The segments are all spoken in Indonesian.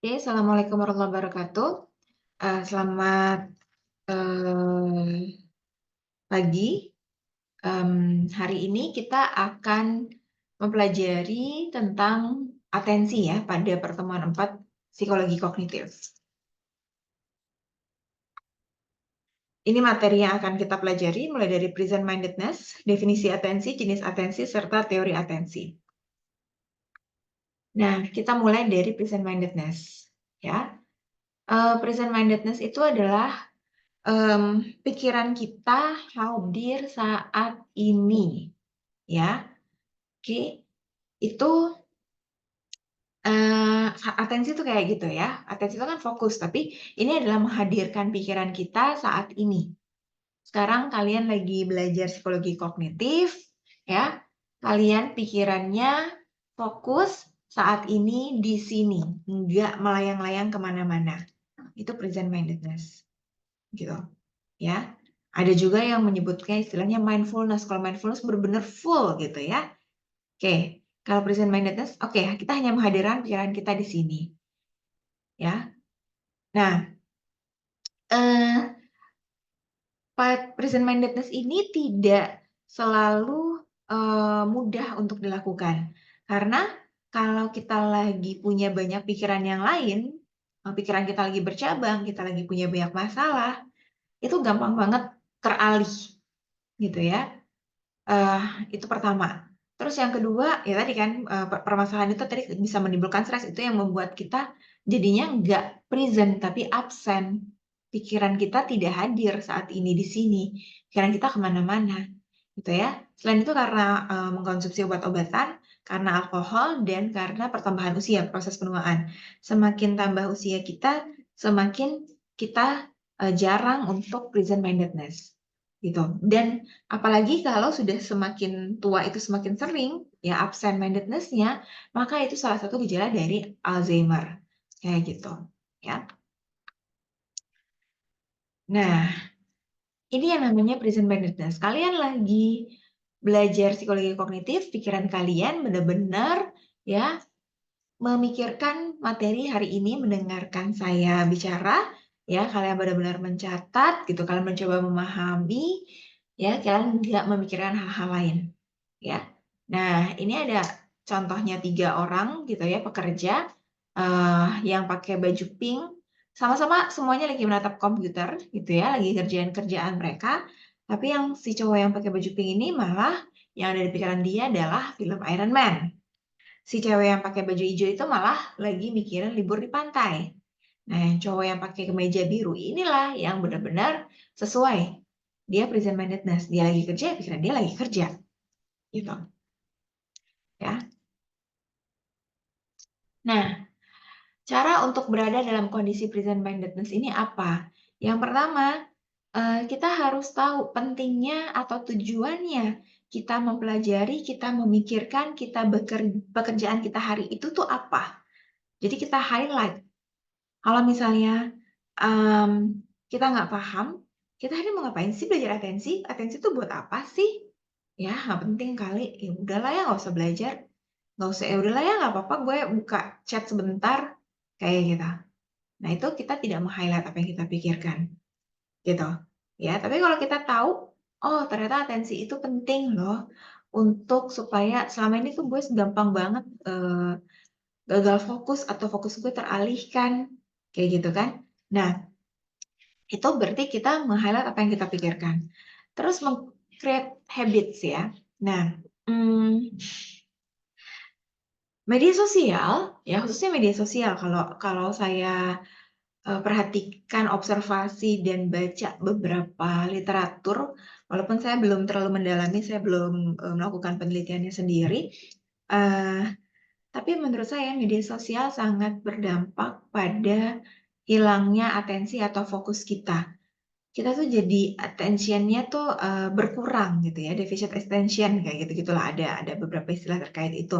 Oke, Assalamualaikum warahmatullahi wabarakatuh. Selamat pagi. Hari ini kita akan mempelajari tentang atensi ya pada pertemuan 4 psikologi kognitif. Ini materi yang akan kita pelajari mulai dari present mindedness, definisi atensi, jenis atensi, serta teori atensi. Nah, kita mulai dari present mindedness ya. Present mindedness itu adalah pikiran kita hadir saat ini, ya. Oke, itu atensi itu kayak gitu ya. Atensi itu kan fokus, tapi ini adalah menghadirkan pikiran kita saat ini. Sekarang kalian lagi belajar psikologi kognitif, ya. Kalian pikirannya fokus saat ini di sini, nggak melayang-layang kemana-mana. Itu present mindedness, gitu. Ya, ada juga yang menyebutkan istilahnya mindfulness. Kalau mindfulness benar-benar full gitu ya. Oke, kalau present mindedness, oke, kita hanya menghadirkan pikiran kita di sini. Ya, nah, present mindedness ini tidak selalu mudah untuk dilakukan. Karena kalau kita lagi punya banyak pikiran yang lain, pikiran kita lagi bercabang, kita lagi punya banyak masalah, itu gampang banget teralih, gitu ya. Itu pertama. Terus yang kedua, ya tadi kan permasalahan itu tadi bisa menimbulkan stres, itu yang membuat kita jadinya nggak present tapi absen. Pikiran kita tidak hadir saat ini di sini. Pikiran kita kemana-mana, gitu ya. Selain itu karena mengkonsumsi obat-obatan, karena alkohol, dan karena pertambahan usia, proses penuaan. Semakin tambah usia kita, semakin kita jarang untuk present mindedness, gitu. Dan apalagi kalau sudah semakin tua itu semakin sering ya absent mindedness-nya, maka itu salah satu gejala dari Alzheimer. Kayak gitu, ya. Nah, ini yang namanya present mindedness. Kalian lagi belajar psikologi kognitif, pikiran kalian benar-benar ya memikirkan materi hari ini, mendengarkan saya bicara, ya kalian benar-benar mencatat gitu, kalian mencoba memahami, ya kalian nggak memikirkan hal-hal lain, ya. Nah, ini ada contohnya 3 orang gitu ya, pekerja yang pakai baju pink, sama-sama semuanya lagi menatap komputer gitu ya, lagi kerjaan kerjaan mereka. Tapi yang si cowok yang pakai baju pink ini malah yang ada di pikiran dia adalah film Iron Man. Si cewek yang pakai baju hijau itu malah lagi mikirin libur di pantai. Nah, yang cowok yang pakai kemeja biru inilah yang benar-benar sesuai. Dia present mindedness, dia lagi kerja, pikiran dia lagi kerja. Gitu. Ya. Nah, cara untuk berada dalam kondisi present mindedness ini apa? Yang pertama, kita harus tahu pentingnya atau tujuannya kita mempelajari, kita memikirkan, pekerjaan kita hari itu tuh apa. Jadi kita highlight. Kalau misalnya kita nggak paham, kita ini mau ngapain sih belajar atensi? Atensi itu buat apa sih? Ya, nggak penting kali. Ya udahlah ya, nggak usah belajar. Nggak usah, ya udahlah ya, nggak apa-apa gue buka chat sebentar. Kayak gitu. Nah, itu kita tidak meng-highlight apa yang kita pikirkan. Gitu. Ya, tapi kalau kita tahu, oh ternyata atensi itu penting loh. Untuk supaya selama ini tuh gue gampang banget gagal fokus atau fokus gue teralihkan. Kayak gitu kan. Nah, itu berarti kita meng-highlight apa yang kita pikirkan. Terus create habits ya. Nah, media sosial ya, khususnya media sosial, kalau saya perhatikan, observasi dan baca beberapa literatur, walaupun saya belum terlalu mendalami, saya belum melakukan penelitiannya sendiri, tapi menurut saya media sosial sangat berdampak pada hilangnya atensi atau fokus kita. Kita tuh jadi attention-nya tuh berkurang gitu ya, deficit attention kayak gitu-gitulah, ada beberapa istilah terkait itu.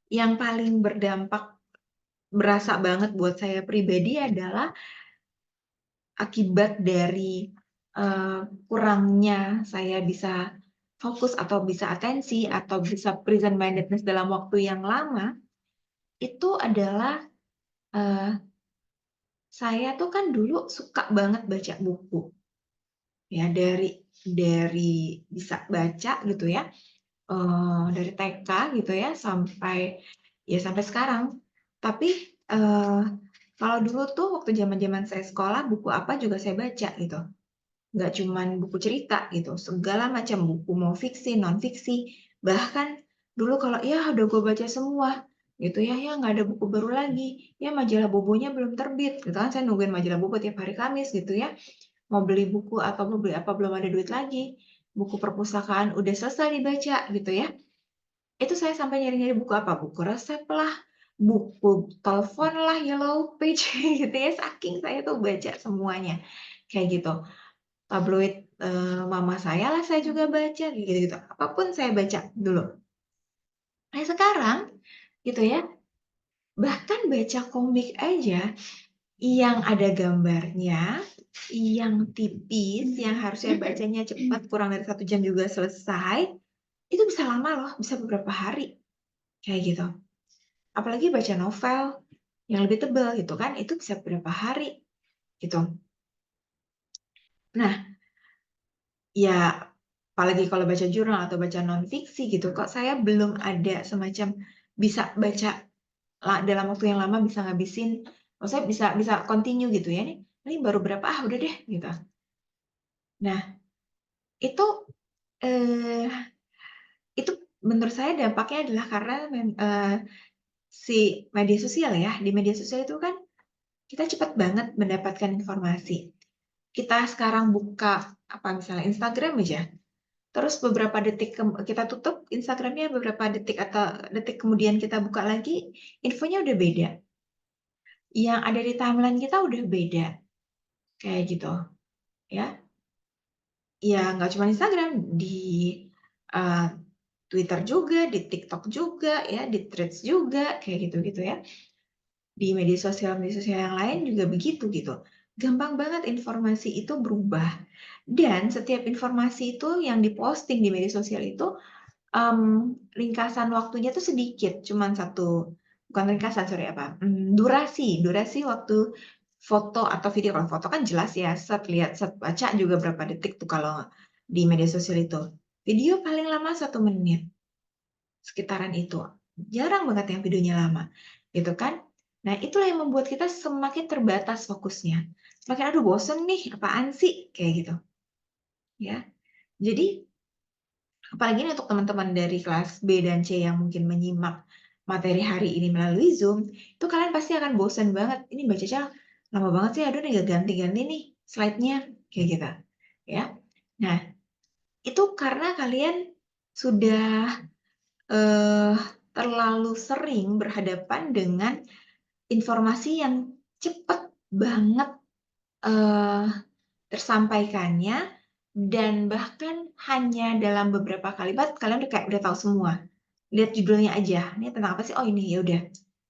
Yang paling berdampak berasa banget buat saya pribadi adalah akibat dari kurangnya saya bisa fokus atau bisa atensi atau bisa present mindedness dalam waktu yang lama, itu adalah, eee, saya tuh kan dulu suka banget baca buku, ya dari bisa baca gitu ya, dari TK gitu ya sampai sekarang. Tapi, eee, kalau dulu tuh waktu zaman-zaman saya sekolah buku apa juga saya baca gitu. Nggak cuman buku cerita gitu, segala macam buku, mau fiksi, non-fiksi, bahkan dulu kalau, "Ya udah gue baca semua," gitu ya, "ya nggak ada buku baru lagi, ya majalah Bobonya belum terbit," gitu kan, saya nungguin majalah Bobo tiap hari Kamis gitu ya, mau beli buku atau mau beli apa belum ada duit lagi, buku perpustakaan udah selesai dibaca gitu ya. Itu saya sampai nyari-nyari buku apa, buku resep lah, buku telepon lah, Yellow Page gitu ya, saking saya tuh baca semuanya, kayak gitu. Tabloid, mama saya lah saya juga baca, kayak gitu-gitu. Apapun saya baca dulu. Nah sekarang, gitu ya, bahkan baca komik aja yang ada gambarnya, yang tipis, yang harusnya bacanya cepat, kurang dari 1 jam juga selesai, itu bisa lama loh, bisa beberapa hari, kayak gitu. Apalagi baca novel yang lebih tebal gitu kan, itu bisa beberapa hari, gitu. Nah, ya, apalagi kalau baca jurnal atau baca non-fiksi gitu, kok saya belum ada semacam bisa baca dalam waktu yang lama bisa ngabisin, maksudnya bisa bisa continue gitu ya, ini baru berapa, udah deh, gitu. Nah, itu, eee, itu menurut saya dampaknya adalah karena si media sosial ya, di media sosial itu kan kita cepat banget mendapatkan informasi. Kita sekarang buka, apa misalnya Instagram aja, terus beberapa detik kita tutup Instagram-nya, beberapa detik atau detik kemudian kita buka lagi, infonya udah beda. Yang ada di timeline kita udah beda, kayak gitu, ya. Ya nggak cuma Instagram, di, eee, Twitter juga, di TikTok juga ya, di Threads juga, kayak gitu-gitu ya. Di media sosial yang lain juga begitu, gitu. Gampang banget informasi itu berubah, dan setiap informasi itu yang diposting di media sosial itu ringkasan waktunya tuh sedikit, cuman bukan ringkasan, sorry, durasi waktu foto atau video. Kalau foto kan jelas ya, set baca juga berapa detik tuh kalau di media sosial itu. Video paling lama 1 menit, sekitaran itu. Jarang banget yang videonya lama, gitu kan. Nah, itulah yang membuat kita semakin terbatas fokusnya. Semakin, "Aduh bosen nih, apaan sih?" Kayak gitu, ya. Jadi apalagi nih untuk teman-teman dari kelas B dan C yang mungkin menyimak materi hari ini melalui Zoom, itu kalian pasti akan bosan banget, "Ini bacanya lama banget sih, aduh nih nggak ganti-ganti nih slide-nya," kayak gitu, ya. Nah, itu karena kalian sudah, eee, terlalu sering berhadapan dengan informasi yang cepet banget, eee, tersampaikannya, dan bahkan hanya dalam beberapa kalimat kalian udah tahu semua. Lihat judulnya aja, ini tentang apa sih? Oh ini, ya udah.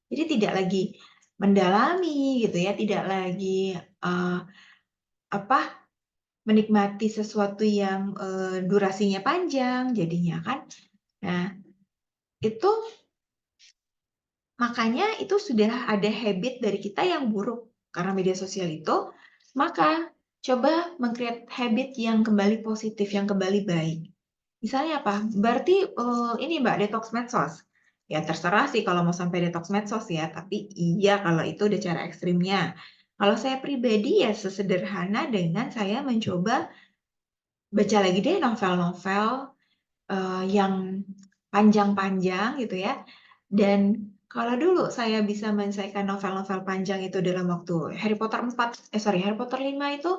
Jadi tidak lagi mendalami gitu ya, tidak lagi, apa, menikmati sesuatu yang, durasinya panjang jadinya kan. Nah, itu makanya itu sudah ada habit dari kita yang buruk karena media sosial itu, maka coba meng-create habit yang kembali positif, yang kembali baik. Misalnya apa? Berarti, ini Mbak, detoks medsos. Ya terserah sih kalau mau sampai detoks medsos ya, tapi iya kalau itu udah cara ekstrimnya. Kalau saya pribadi ya sesederhana dengan saya mencoba baca lagi deh novel-novel, yang panjang-panjang gitu ya. Dan kalau dulu saya bisa menyelesaikan novel-novel panjang itu dalam waktu Harry Potter 5 itu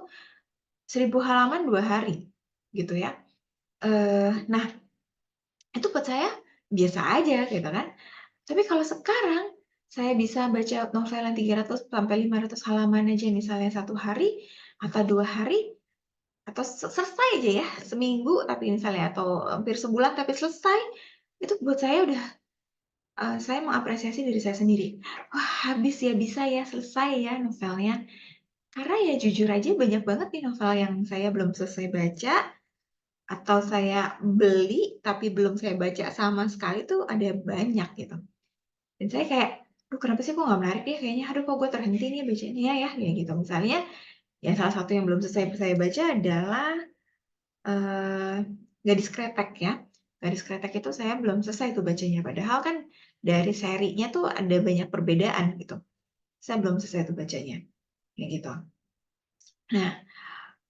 1.000 halaman 2 hari, gitu ya. Nah, itu buat saya biasa aja gitu kan. Tapi kalau sekarang, saya bisa baca novel yang 300 sampai 500 halaman aja misalnya 1 hari atau 2 hari, atau selesai aja ya, seminggu tapi misalnya atau hampir sebulan tapi selesai, itu buat saya udah, saya mengapresiasi diri saya sendiri. Wah habis ya, bisa ya, selesai ya novelnya. Karena ya jujur aja banyak banget nih novel yang saya belum selesai baca, atau saya beli tapi belum saya baca sama sekali tuh ada banyak gitu. Dan saya kayak, "Duh kenapa sih kok nggak menarik ya kayaknya, aduh kok gue terhenti nih bacanya ya," kayak gitu. Misalnya, ya salah satu yang belum selesai saya baca adalah, eee, Gadis Kretek ya. Gadis Kretek itu saya belum selesai tuh bacanya, padahal kan dari serinya tuh ada banyak perbedaan gitu. Saya belum selesai tuh bacanya, kayak gitu. Nah,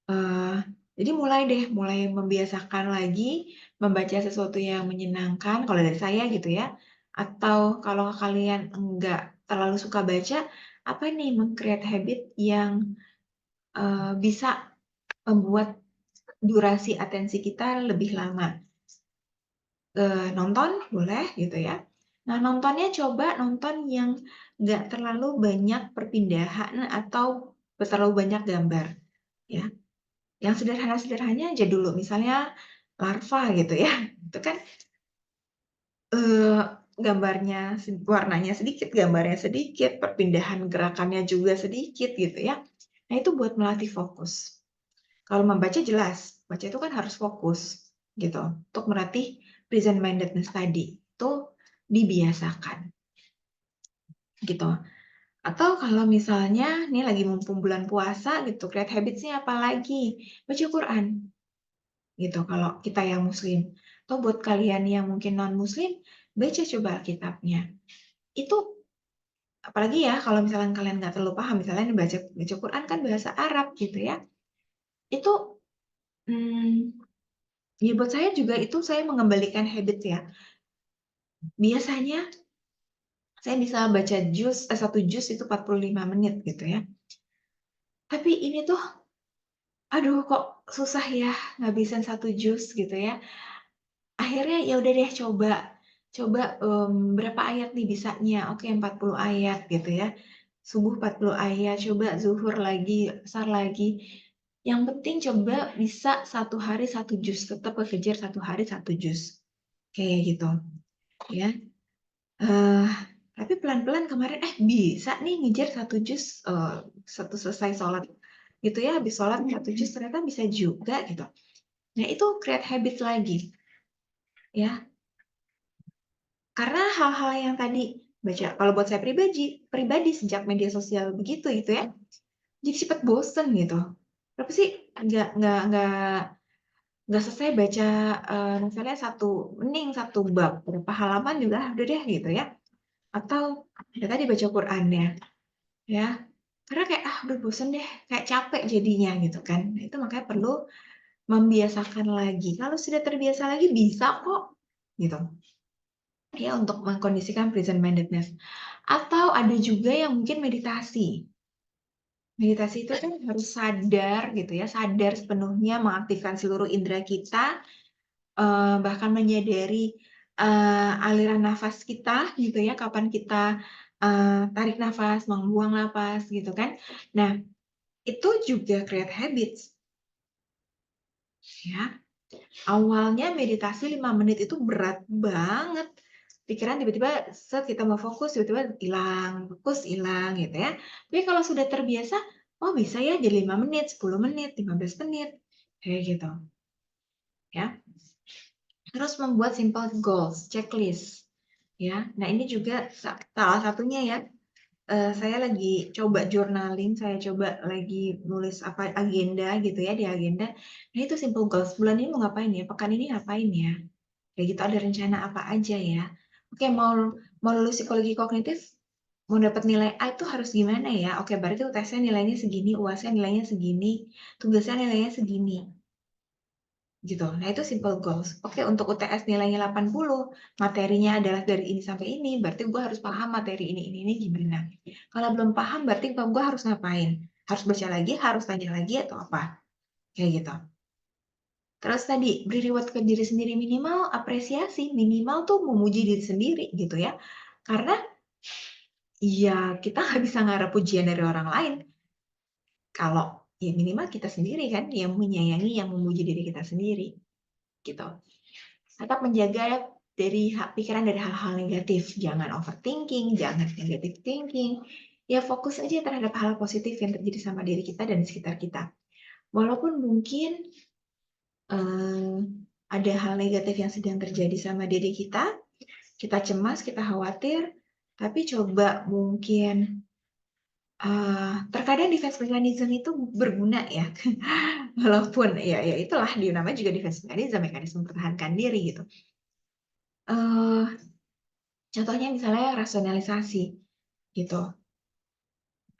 Eee, jadi mulai membiasakan lagi membaca sesuatu yang menyenangkan kalau dari saya gitu ya, atau kalau kalian enggak terlalu suka baca, apa nih meng-create habit yang, bisa membuat durasi atensi kita lebih lama. Nonton boleh gitu ya. Nah, nontonnya coba nonton yang nggak terlalu banyak perpindahan atau terlalu banyak gambar, ya. Yang sederhana-sederhananya aja dulu, misalnya larva gitu ya, itu kan, eee, warnanya sedikit, gambarnya sedikit, perpindahan gerakannya juga sedikit gitu ya. Nah itu buat melatih fokus. Kalau membaca jelas, baca itu kan harus fokus gitu, untuk melatih present mindedness tadi, itu dibiasakan gitu. Atau kalau misalnya nih lagi mumpung bulan puasa gitu, create habits-nya apalagi? Baca Quran. Gitu kalau kita yang muslim. Atau buat kalian yang mungkin non muslim, baca coba Alkitabnya. Itu apalagi ya kalau misalnya kalian nggak terlalu paham, misalnya baca baca Quran kan bahasa Arab gitu ya. Itu ya buat saya juga itu saya mengembalikan habit ya. Biasanya saya bisa baca 1 juz itu 45 menit gitu ya. Tapi ini tuh aduh kok susah ya ngabisin 1 juz gitu ya. Akhirnya ya udah deh coba, berapa ayat nih bisanya, oke 40 ayat gitu ya. Subuh 40 ayat, coba zuhur lagi, asar lagi. Yang penting coba bisa 1 hari 1 juz, tetap kekejar 1 hari 1 juz. Kayak gitu, ya. Eee, tapi pelan-pelan kemarin, bisa nih ngejar 1 juz, selesai sholat gitu ya, habis sholat 1 juz ternyata bisa juga gitu. Nah itu create habit lagi, ya. Karena hal-hal yang tadi baca kalau buat saya pribadi sejak media sosial begitu gitu ya, jadi cepet bosen gitu. Kenapa sih nggak selesai baca, novelnya mending 1 bab, berapa halaman juga udah deh gitu ya. Atau ya tadi baca Qur'annya ya, karena kayak, udah bosen deh, kayak capek jadinya gitu kan. Nah itu makanya perlu membiasakan lagi, kalau sudah terbiasa lagi bisa kok, gitu. Ya, untuk mengkondisikan present mindedness. Atau ada juga yang mungkin meditasi. Meditasi itu kan harus sadar gitu ya, sadar sepenuhnya mengaktifkan seluruh indera kita, bahkan menyadari, aliran nafas kita gitu ya, kapan kita, tarik nafas, membuang nafas gitu kan. Nah, itu juga create habits ya. Awalnya meditasi 5 menit itu berat banget. Pikiran tiba-tiba kita mau fokus, tiba-tiba hilang, fokus hilang gitu ya. Tapi kalau sudah terbiasa, oh bisa ya jadi 5 menit, 10 menit, 15 menit, kayak gitu ya. Terus membuat simple goals, checklist ya. Nah ini juga salah satunya ya, saya lagi coba journaling, saya coba lagi nulis apa agenda gitu ya, di agenda. Nah itu simple goals, bulan ini mau ngapain ya, pekan ini ngapain ya, kayak gitu, ada rencana apa aja ya. Oke, mau mau lulus psikologi kognitif, mau dapat nilai A itu harus gimana ya? Oke, berarti UTS-nya nilainya segini, UAS-nya nilainya segini, tugasnya nilainya segini, gitu. Nah, itu simple goals. Oke, untuk UTS nilainya 80, materinya adalah dari ini sampai ini, berarti gue harus paham materi ini gimana. Kalau belum paham, berarti gue harus ngapain? Harus baca lagi, harus tanya lagi, atau apa? Kayak gitu. Terus tadi, beri reward ke diri sendiri minimal apresiasi, minimal tuh memuji diri sendiri gitu ya. Karena ya kita nggak bisa ngarep pujian dari orang lain. Kalau ya minimal kita sendiri kan yang menyayangi, yang memuji diri kita sendiri gitu. Tetap menjaga dari pikiran dari hal-hal negatif. Jangan overthinking, jangan negative thinking. Ya fokus aja terhadap hal positif yang terjadi sama diri kita dan di sekitar kita. Walaupun mungkin ada hal negatif yang sedang terjadi sama diri kita cemas, kita khawatir, tapi coba mungkin terkadang defense mechanism itu berguna ya, walaupun ya itulah namanya juga defense mechanism, mekanisme mempertahankan diri gitu. Contohnya misalnya rasionalisasi gitu.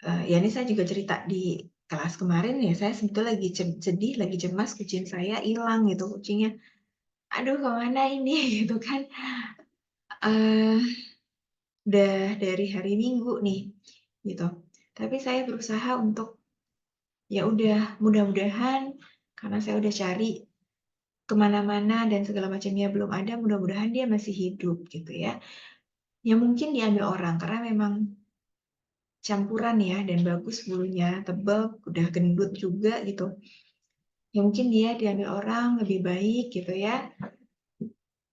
Ya ini saya juga cerita di kelas kemarin ya, saya sebetulnya lagi sedih, lagi cemas, kucing saya hilang gitu, kucingnya. Aduh kemana ini gitu kan. Udah dari hari Minggu nih gitu. Tapi saya berusaha untuk ya udah mudah-mudahan karena saya udah cari kemana-mana dan segala macamnya belum ada, mudah-mudahan dia masih hidup gitu ya. Ya mungkin diambil orang karena memang campuran ya dan bagus bulunya, tebal, udah gendut juga gitu. Ya mungkin dia diambil orang lebih baik gitu ya.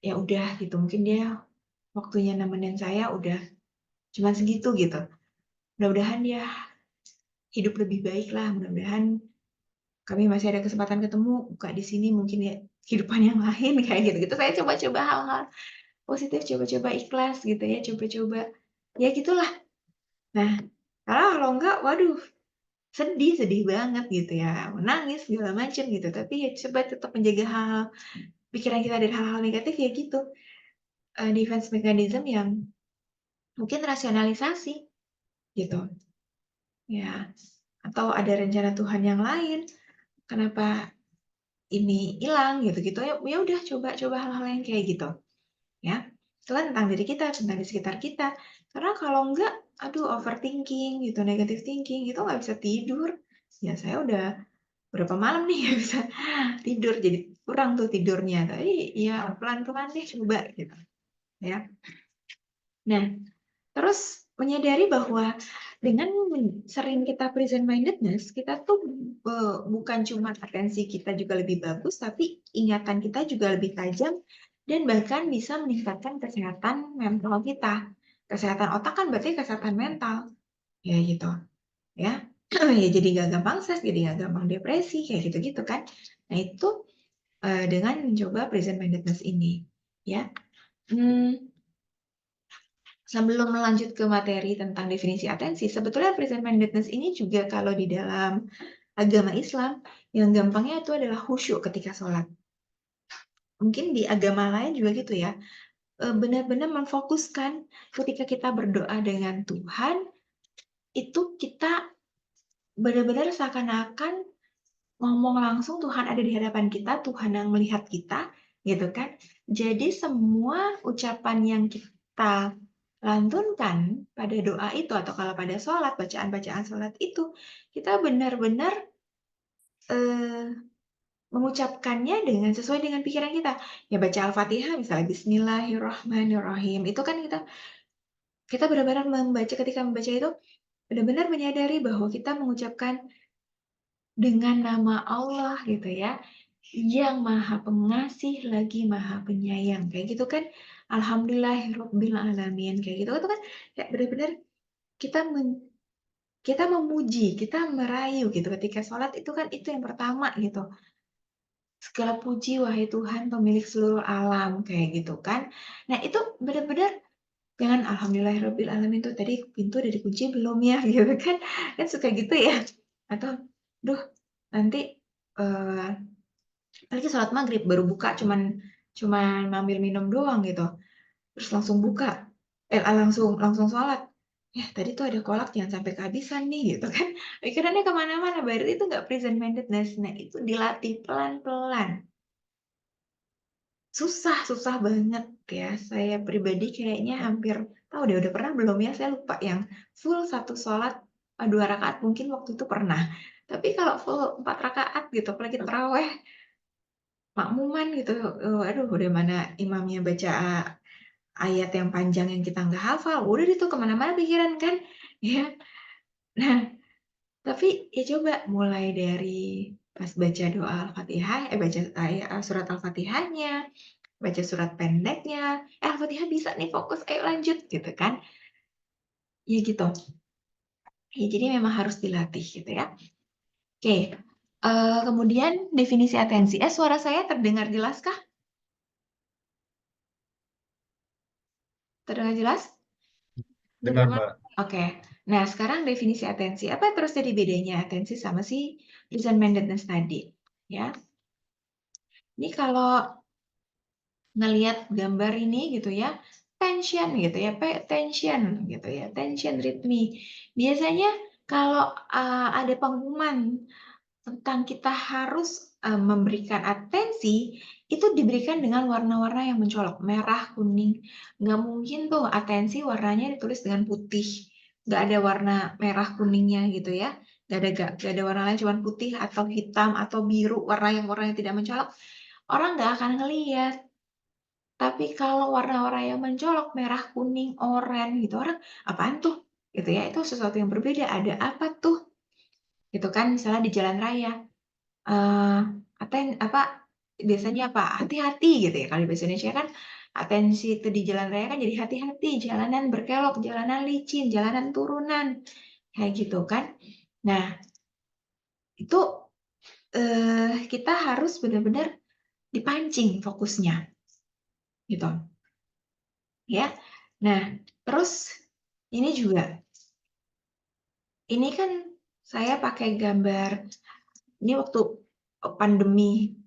Ya udah gitu, mungkin dia waktunya nemenin saya udah cuma segitu gitu. Mudah-mudahan dia hidup lebih baik lah, mudah-mudahan kami masih ada kesempatan ketemu, buka di sini mungkin ya kehidupan yang lain kayak gitu-gitu. Saya coba-coba hal-hal positif, coba-coba ikhlas gitu ya, coba-coba ya gitulah. Nah, kalau enggak, waduh, sedih banget gitu ya, menangis segala macam gitu. Tapi ya coba tetap menjaga hal pikiran kita dari hal-hal negatif ya gitu. Defense mechanism yang mungkin rasionalisasi gitu. Ya, atau ada rencana Tuhan yang lain. Kenapa ini hilang gitu-gitu ya, ya udah coba hal-hal yang kayak gitu ya. Itu kan tentang diri kita, tentang di sekitar kita. Karena kalau enggak, aduh overthinking gitu, negative thinking gitu nggak bisa tidur. Ya saya udah berapa malam nih nggak bisa tidur, jadi kurang tuh tidurnya. Tapi ya pelan-pelan deh coba gitu ya. Nah, terus menyadari bahwa dengan sering kita present mindedness, kita tuh bukan cuma atensi kita juga lebih bagus, tapi ingatan kita juga lebih tajam dan bahkan bisa meningkatkan kesehatan mental kita. Kesehatan otak kan berarti kesehatan mental, ya gitu, ya. Ya jadi nggak gampang stres, jadi nggak gampang depresi, kayak gitu-gitu kan. Nah itu dengan mencoba present mindedness ini, ya. Sebelum melanjut ke materi tentang definisi atensi, sebetulnya present mindedness ini juga kalau di dalam agama Islam, yang gampangnya itu adalah khusyuk ketika sholat. Mungkin di agama lain juga gitu ya, benar-benar memfokuskan ketika kita berdoa dengan Tuhan, itu kita benar-benar seakan-akan ngomong langsung Tuhan ada di hadapan kita, Tuhan yang melihat kita, gitu kan. Jadi semua ucapan yang kita lantunkan pada doa itu atau kalau pada sholat, bacaan-bacaan sholat itu, kita benar-benar mengucapkannya dengan sesuai dengan pikiran kita. Ya baca Al-Fatihah misalnya Bismillahirrahmanirrahim. Itu kan kita benar-benar ketika membaca itu benar-benar menyadari bahwa kita mengucapkan dengan nama Allah gitu ya, yang Maha Pengasih lagi Maha Penyayang, kayak gitu kan. Alhamdulillahirabbil alamin, kayak gitu itu kan kayak benar-benar kita kita memuji, kita merayu gitu ketika sholat itu kan itu yang pertama gitu. Segala puji wahai Tuhan pemilik seluruh alam, kayak gitu kan. Nah itu benar-benar jangan alhamdulillahirabbil alamin tuh tadi pintu udah dikunci belum ya gitu kan. Kan suka gitu ya. Atau duh nanti apalagi sholat maghrib baru buka cuman ngambil minum doang gitu, terus langsung buka, langsung langsung sholat. Ya tadi tuh ada kolak jangan sampai kehabisan nih gitu kan. Pikirannya kemana-mana, berarti itu nggak present mindedness. Nah itu dilatih pelan-pelan. Susah banget ya. Saya pribadi kayaknya hampir tahu deh udah pernah belum ya, saya lupa yang full satu sholat 2 rakaat mungkin waktu itu pernah. Tapi kalau full 4 rakaat gitu, apalagi taraweh makmuman gitu, aduh udah mana imamnya baca ayat yang panjang yang kita nggak hafal, udah deh tuh kemana-mana pikiran kan, ya. Nah, tapi ya coba mulai dari pas baca doa Al-Fatihah, baca surat Al-Fatihahnya, baca surat pendeknya, Al-Fatihah bisa nih fokus, ayo lanjut gitu kan. Ya gitu. Ya jadi memang harus dilatih gitu ya. Oke, Kemudian definisi atensi. Suara saya terdengar jelas kah? Terdengar jelas? Dengar, Mbak. Oke. Nah, sekarang definisi atensi. Apa terus jadi bedanya atensi sama si present mindedness tadi? Ya. Ini kalau ngelihat gambar ini gitu ya, tension gitu ya, pay attention gitu ya, tension rhythm. Biasanya kalau ada pengumuman tentang kita harus memberikan atensi, itu diberikan dengan warna-warna yang mencolok, merah, kuning. Nggak mungkin tuh atensi warnanya ditulis dengan putih, nggak ada warna merah kuningnya gitu ya. Nggak ada warna lain, cuma putih atau hitam atau biru, warna yang tidak mencolok. Orang nggak akan ngeliat. Tapi kalau warna-warna yang mencolok, merah, kuning, oranye gitu, orang apaan tuh? Gitu ya, itu sesuatu yang berbeda. Ada apa tuh? Gitu kan, misalnya di jalan raya. Apa biasanya apa? Hati-hati gitu ya. Kalau di bahasa Indonesia kan atensi itu di jalan raya kan jadi hati-hati, jalanan berkelok, jalanan licin, jalanan turunan. Kayak gitu kan. Nah, itu kita harus benar-benar dipancing fokusnya. Gitu. Ya. Nah, terus ini juga. Ini kan saya pakai gambar ini waktu pandemi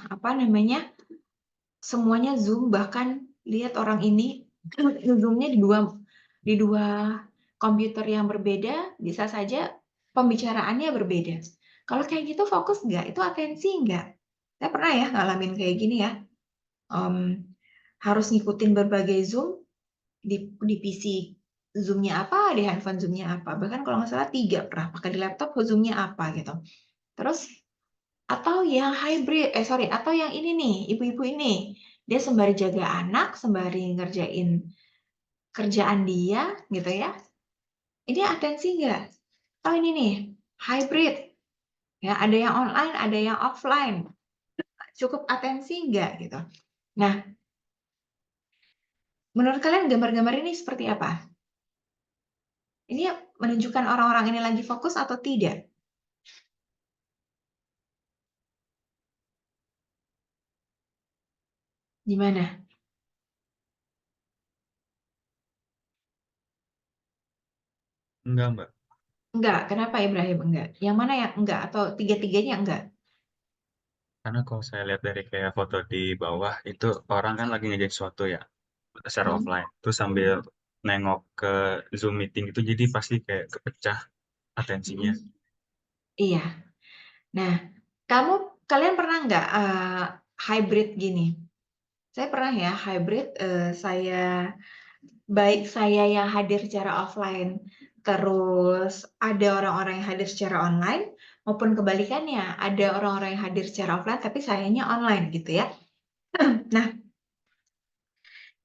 apa namanya? Semuanya Zoom, bahkan lihat orang ini Zoom-nya di dua komputer yang berbeda, bisa saja pembicaraannya berbeda. Kalau kayak gitu fokus nggak? Itu atensi nggak? Saya pernah ya ngalamin kayak gini ya. Harus ngikutin berbagai Zoom, di PC Zoom-nya apa, di handphone Zoom-nya apa. Bahkan kalau nggak salah 3 pernah pakai di laptop Zoom-nya apa gitu. Terus atau yang hybrid, atau yang ini nih, ibu-ibu ini. Dia sembari jaga anak, sembari ngerjain kerjaan dia gitu ya. Ini atensi nggak? Oh ini nih, hybrid. Ya, ada yang online, ada yang offline. Cukup atensi nggak gitu. Nah, menurut kalian gambar-gambar ini seperti apa? Ini menunjukkan orang-orang ini lagi fokus atau tidak? Gimana? 'Enggak, Mbak. Enggak. Kenapa Ibrahim enggak? Yang mana yang enggak? Atau tiga-tiganya enggak? Karena kalau saya lihat dari kayak foto di bawah, itu orang kan lagi ngerjain sesuatu ya, secara Hmm. offline. Terus sambil nengok ke Zoom meeting itu, jadi pasti kayak kepecah atensinya. Iya. Nah, kalian pernah nggak hybrid gini? Saya pernah ya hybrid. Baik saya yang hadir secara offline, terus ada orang-orang yang hadir secara online, maupun kebalikannya, ada orang-orang yang hadir secara offline tapi sayanya online gitu ya. Nah,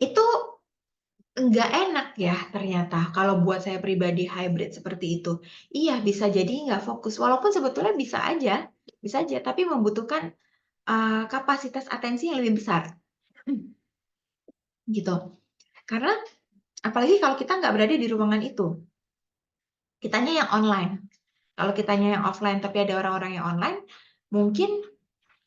itu nggak enak ya ternyata kalau buat saya pribadi hybrid seperti itu. Iya, bisa jadi nggak fokus, walaupun sebetulnya bisa aja, tapi membutuhkan kapasitas atensi yang lebih besar. Gitu. Karena apalagi kalau kita nggak berada di ruangan itu, kitanya yang online. Kalau kitanya yang offline tapi ada orang-orang yang online, mungkin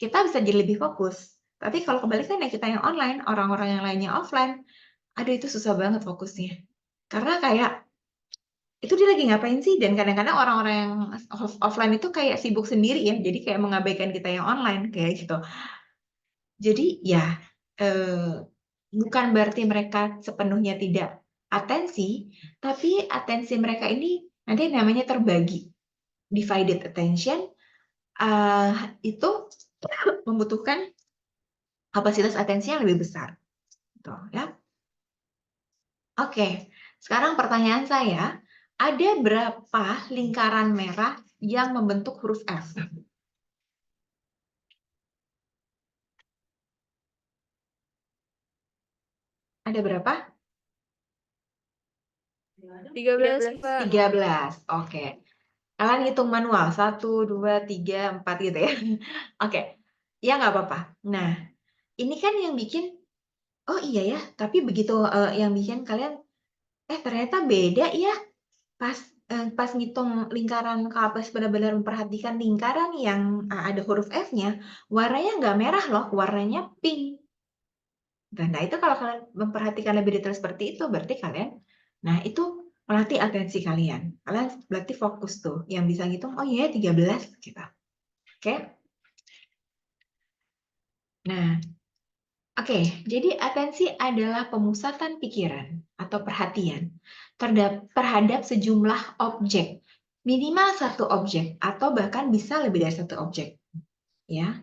kita bisa jadi lebih fokus. Tapi kalau kebalikannya kita yang online, orang-orang yang lainnya offline, aduh itu susah banget fokusnya. Karena kayak itu dia lagi ngapain sih? Dan kadang-kadang orang-orang yang offline itu kayak sibuk sendiri ya, jadi kayak mengabaikan kita yang online kayak gitu. Jadi ya bukan berarti mereka sepenuhnya tidak atensi, tapi atensi mereka ini nanti namanya terbagi, divided attention. Itu membutuhkan kapasitas atensi yang lebih besar. Gitu, ya. Oke, sekarang pertanyaan saya, ada berapa lingkaran merah yang membentuk huruf F? Ada berapa? 13, Mbak. 13. Oke. Kalian hitung manual, 1, 2, 3, 4 gitu ya. Oke, ya nggak apa-apa. Nah, ini kan yang bikin, oh iya ya, tapi begitu yang bikin kalian, ternyata beda ya. Pas pas ngitung lingkaran, kalau pas benar-benar memperhatikan lingkaran yang ada huruf F-nya, warnanya nggak merah loh, warnanya pink. Nah, itu kalau kalian memperhatikan lebih detail seperti itu, berarti kalian, nah itu melatih atensi kalian. Kalian berarti fokus tuh, yang bisa ngitung, oh iya 13 gitu. Oke? Nah, oke, jadi atensi adalah pemusatan pikiran atau perhatian terhadap sejumlah objek, minimal satu objek atau bahkan bisa lebih dari satu objek, ya.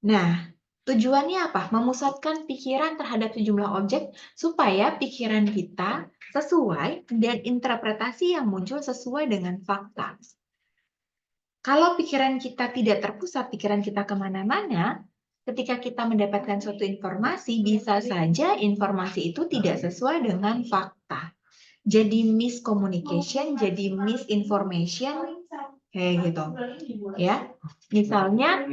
Nah, tujuannya apa? Memusatkan pikiran terhadap sejumlah objek supaya pikiran kita sesuai dan interpretasi yang muncul sesuai dengan fakta. Kalau pikiran kita tidak terpusat, pikiran kita kemana-mana, ketika kita mendapatkan suatu informasi, bisa saja informasi itu tidak sesuai dengan fakta. Jadi miscommunication, jadi misinformation, kayak gitu. Ya, misalnya,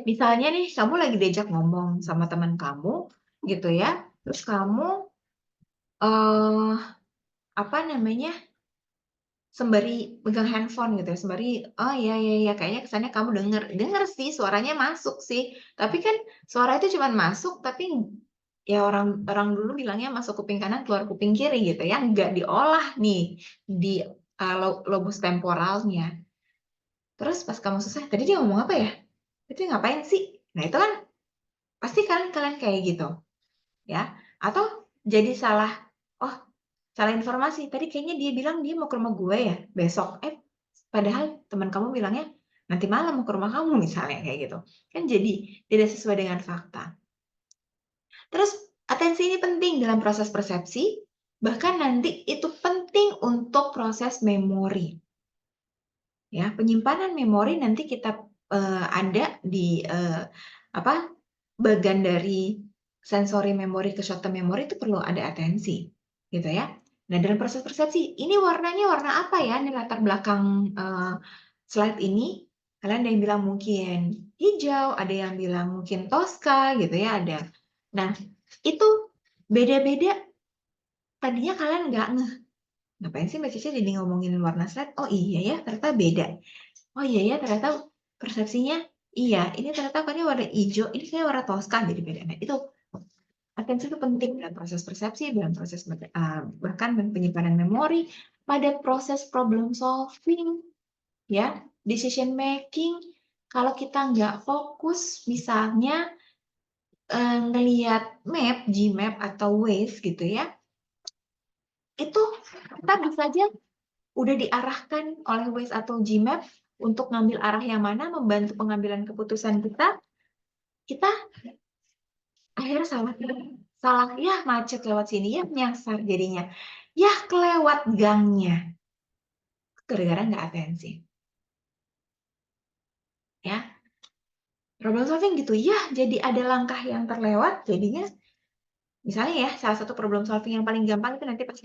misalnya nih, kamu lagi diajak ngomong sama teman kamu, gitu ya, terus kamu, apa namanya, sembari pegang handphone gitu ya, sembari, oh ya, kayaknya kesannya kamu denger sih, suaranya masuk sih, tapi kan suara itu cuma masuk, tapi ya orang dulu bilangnya masuk kuping kanan, keluar kuping kiri gitu ya, nggak diolah nih di lobus temporalnya. Terus pas kamu selesai, tadi dia ngomong apa ya? Itu ngapain sih? Nah itu kan pasti kalian kayak gitu, ya. Atau jadi salah, oh salah informasi. Tadi kayaknya dia bilang dia mau ke rumah gue ya besok. Padahal teman kamu bilangnya nanti malam mau ke rumah kamu misalnya kayak gitu. Kan jadi tidak sesuai dengan fakta. Terus atensi ini penting dalam proses persepsi, bahkan nanti itu penting untuk proses memori. Ya, penyimpanan memori nanti kita ada di bagian dari sensori memori ke short term memory itu perlu ada atensi, gitu ya. Nah, dalam proses persepsi, ini warnanya warna apa ya? Ini latar belakang slide ini, kalian ada yang bilang mungkin hijau, ada yang bilang mungkin Tosca, gitu ya, ada. Nah, itu beda-beda. Tadinya kalian nggak ngeh, ngapain sih Mbak Cica jadi ngomongin warna slide? Oh iya ya, ternyata beda. Oh iya ya, ternyata persepsinya, iya, ini ternyata warnanya warna hijau, ini kayak warna Tosca, jadi beda. Nah, itu atensi itu penting dalam proses persepsi, dalam proses bahkan penyimpanan memori, pada proses problem solving, ya, decision making. Kalau kita nggak fokus, misalnya ngelihat map, Gmap atau Waze gitu ya, itu kita bisa aja udah diarahkan oleh Waze atau Gmap untuk ngambil arah yang mana, membantu pengambilan keputusan kita akhirnya salah ya, macet lewat sini ya, nyasar jadinya ya, kelewat gangnya gara-gara nggak atensi, ya. Problem solving gitu ya, jadi ada langkah yang terlewat, jadinya misalnya ya, salah satu problem solving yang paling gampang itu nanti pas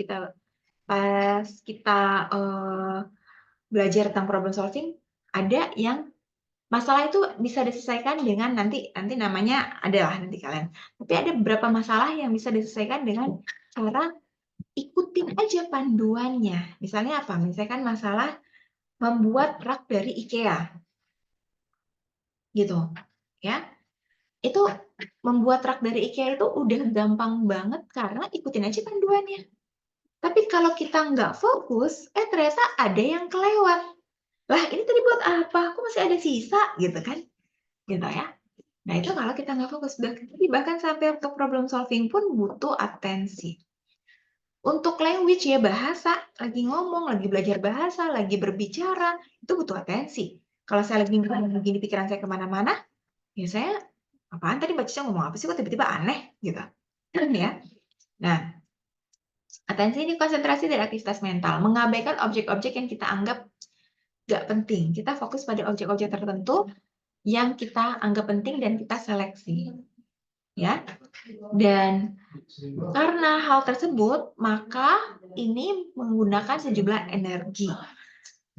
kita belajar tentang problem solving, ada yang masalah itu bisa diselesaikan dengan nanti namanya adalah nanti kalian. Tapi ada beberapa masalah yang bisa diselesaikan dengan cara ikutin aja panduannya. Misalnya apa? Misalkan masalah membuat rak dari IKEA. Gitu. Ya. Itu membuat rak dari IKEA itu udah gampang banget karena ikutin aja panduannya. Tapi kalau kita nggak fokus, ternyata ada yang kelewat. Lah, ini tadi buat apa? Kok masih ada sisa? Gitu kan? Gitu ya. Nah, itu kalau kita nggak fokus. Bahkan sampai untuk problem solving pun butuh atensi. Untuk language ya, bahasa, lagi ngomong, lagi belajar bahasa, lagi berbicara, itu butuh atensi. Kalau saya lagi begini pikiran saya kemana-mana, ya saya, apaan tadi Mbak Cica ngomong apa sih, kok tiba-tiba aneh, gitu. Ya. Nah, atensi ini konsentrasi dari aktivitas mental, mengabaikan objek-objek yang kita anggap nggak penting. Kita fokus pada objek-objek tertentu yang kita anggap penting dan kita seleksi. Ya. Dan karena hal tersebut, maka ini menggunakan sejumlah energi.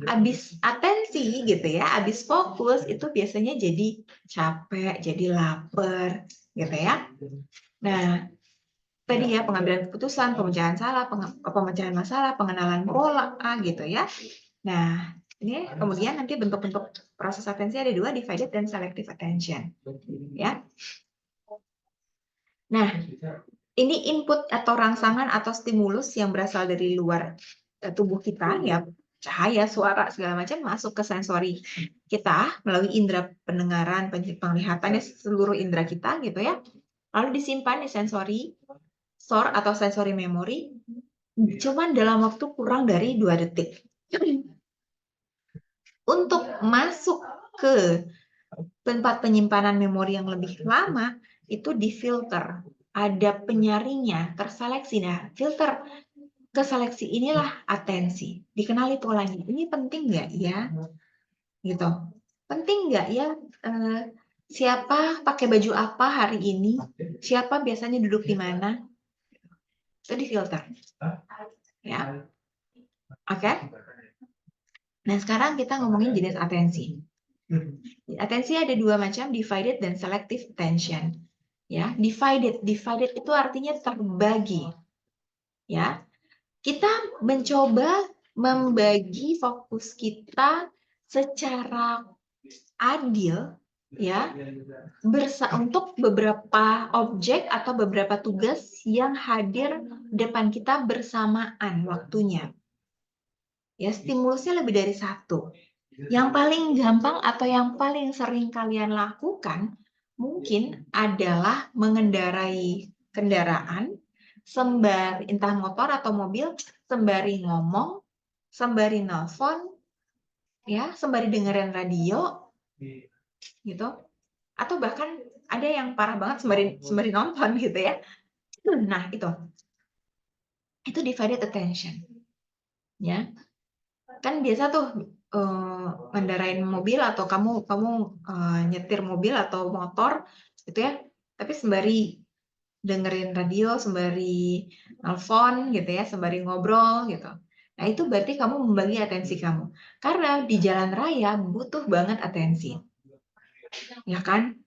Habis atensi gitu ya, habis fokus itu biasanya jadi capek, jadi lapar gitu ya. Nah, tadi ya, pengambilan keputusan, pemecahan masalah, pengenalan pola gitu ya. Nah, ini kemudian nanti bentuk-bentuk proses atensi ada dua, divided dan selective attention. Ya. Nah, ini input atau rangsangan atau stimulus yang berasal dari luar tubuh kita, ya, cahaya, suara, segala macam masuk ke sensori kita melalui indera pendengaran, penglihatan, seluruh indera kita gitu ya. Lalu disimpan di sensori store atau sensori memori cuman dalam waktu kurang dari 2 detik. Untuk masuk ke tempat penyimpanan memori yang lebih lama itu difilter, ada penyaringnya, terseleksi. Nah, filter ke seleksi inilah atensi. Dikenali polanya. Ini penting nggak ya? Gitu. Penting nggak ya? Siapa pakai baju apa hari ini? Siapa biasanya duduk di mana? Itu difilter. Ya. Oke. Nah, sekarang kita ngomongin jenis atensi. Atensi ada dua macam, divided dan selective attention. Ya, divided itu artinya terbagi. Ya, kita mencoba membagi fokus kita secara adil, ya, untuk beberapa objek atau beberapa tugas yang hadir depan kita bersamaan waktunya. Ya, stimulusnya lebih dari satu. Yang paling gampang atau yang paling sering kalian lakukan mungkin adalah mengendarai kendaraan sembari entah motor atau mobil sembari ngomong, sembari nelfon, ya, sembari dengerin radio gitu. Atau bahkan ada yang parah banget sembari nonton gitu ya. Nah, itu divided attention. Ya. Kan biasa tuh ngendarain mobil atau kamu nyetir mobil atau motor gitu ya, tapi sembari dengerin radio, sembari nelfon gitu ya, sembari ngobrol gitu. Nah, itu berarti kamu membagi atensi kamu. Karena di jalan raya butuh banget atensi. Ya kan?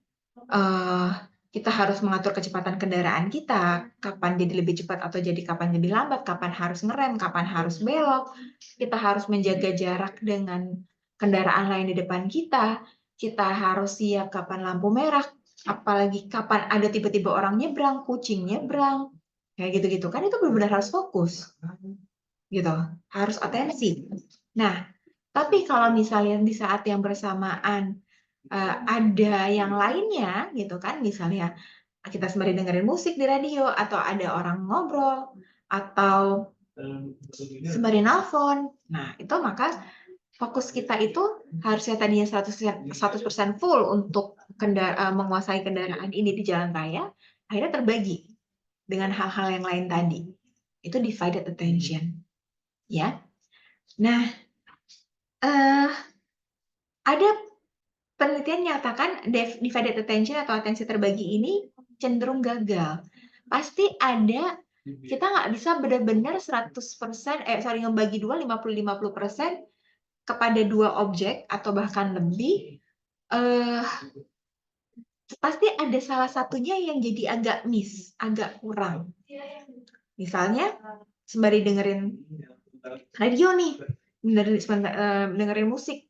Kita harus mengatur kecepatan kendaraan kita, kapan jadi lebih cepat atau jadi kapan jadi lambat, kapan harus ngerem, kapan harus belok. Kita harus menjaga jarak dengan kendaraan lain di depan kita. Kita harus siap kapan lampu merah, apalagi kapan ada tiba-tiba orang nyebrang, kucing nyebrang, kayak gitu-gitu kan, itu benar-benar harus fokus, gitu, harus atensi. Nah, tapi kalau misalnya di saat yang bersamaan ada yang lainnya gitu kan, misalnya kita sembari dengerin musik di radio atau ada orang ngobrol atau sembari nelfon. Nah, itu maka fokus kita itu harusnya tadinya 100% full untuk menguasai kendaraan ini di jalan raya, akhirnya terbagi dengan hal-hal yang lain tadi. Itu divided attention. Ya. Nah, ada penelitian nyatakan divided attention atau atensi terbagi ini cenderung gagal. Pasti ada, kita nggak bisa benar-benar 100%, ngebagi 50-50% kepada dua objek atau bahkan lebih. Pasti ada salah satunya yang jadi agak miss, agak kurang. Misalnya, sembari dengerin radio nih, dengerin musik,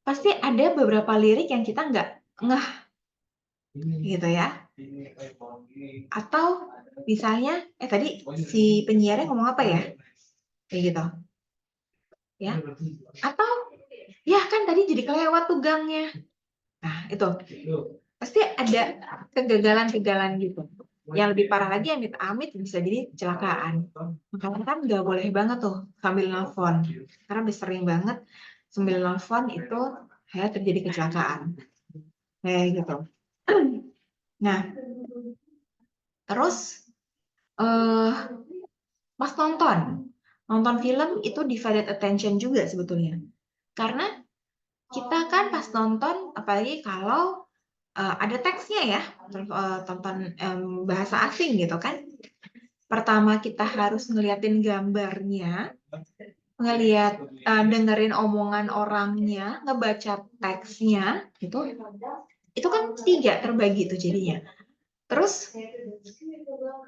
pasti ada beberapa lirik yang kita nggak ngeh gitu ya. Atau misalnya tadi si penyiarnya ngomong apa ya, kayak gitu ya. Atau ya kan tadi jadi kelewat tuh gangnya. Nah, itu pasti ada kegagalan gitu. Yang lebih parah lagi, amit-amit bisa jadi kecelakaan. Makanya kan nggak boleh banget tuh sambil nelfon, karena udah sering banget sambil nelfon itu terjadi kecelakaan kayak gitu. Nah, terus pas nonton film itu divided attention juga sebetulnya, karena kita kan pas nonton, apalagi kalau ada teksnya ya, tonton bahasa asing gitu kan, pertama kita harus ngeliatin gambarnya, dengerin omongan orangnya, ngebaca teksnya, itu kan 3 terbagi tuh jadinya. Terus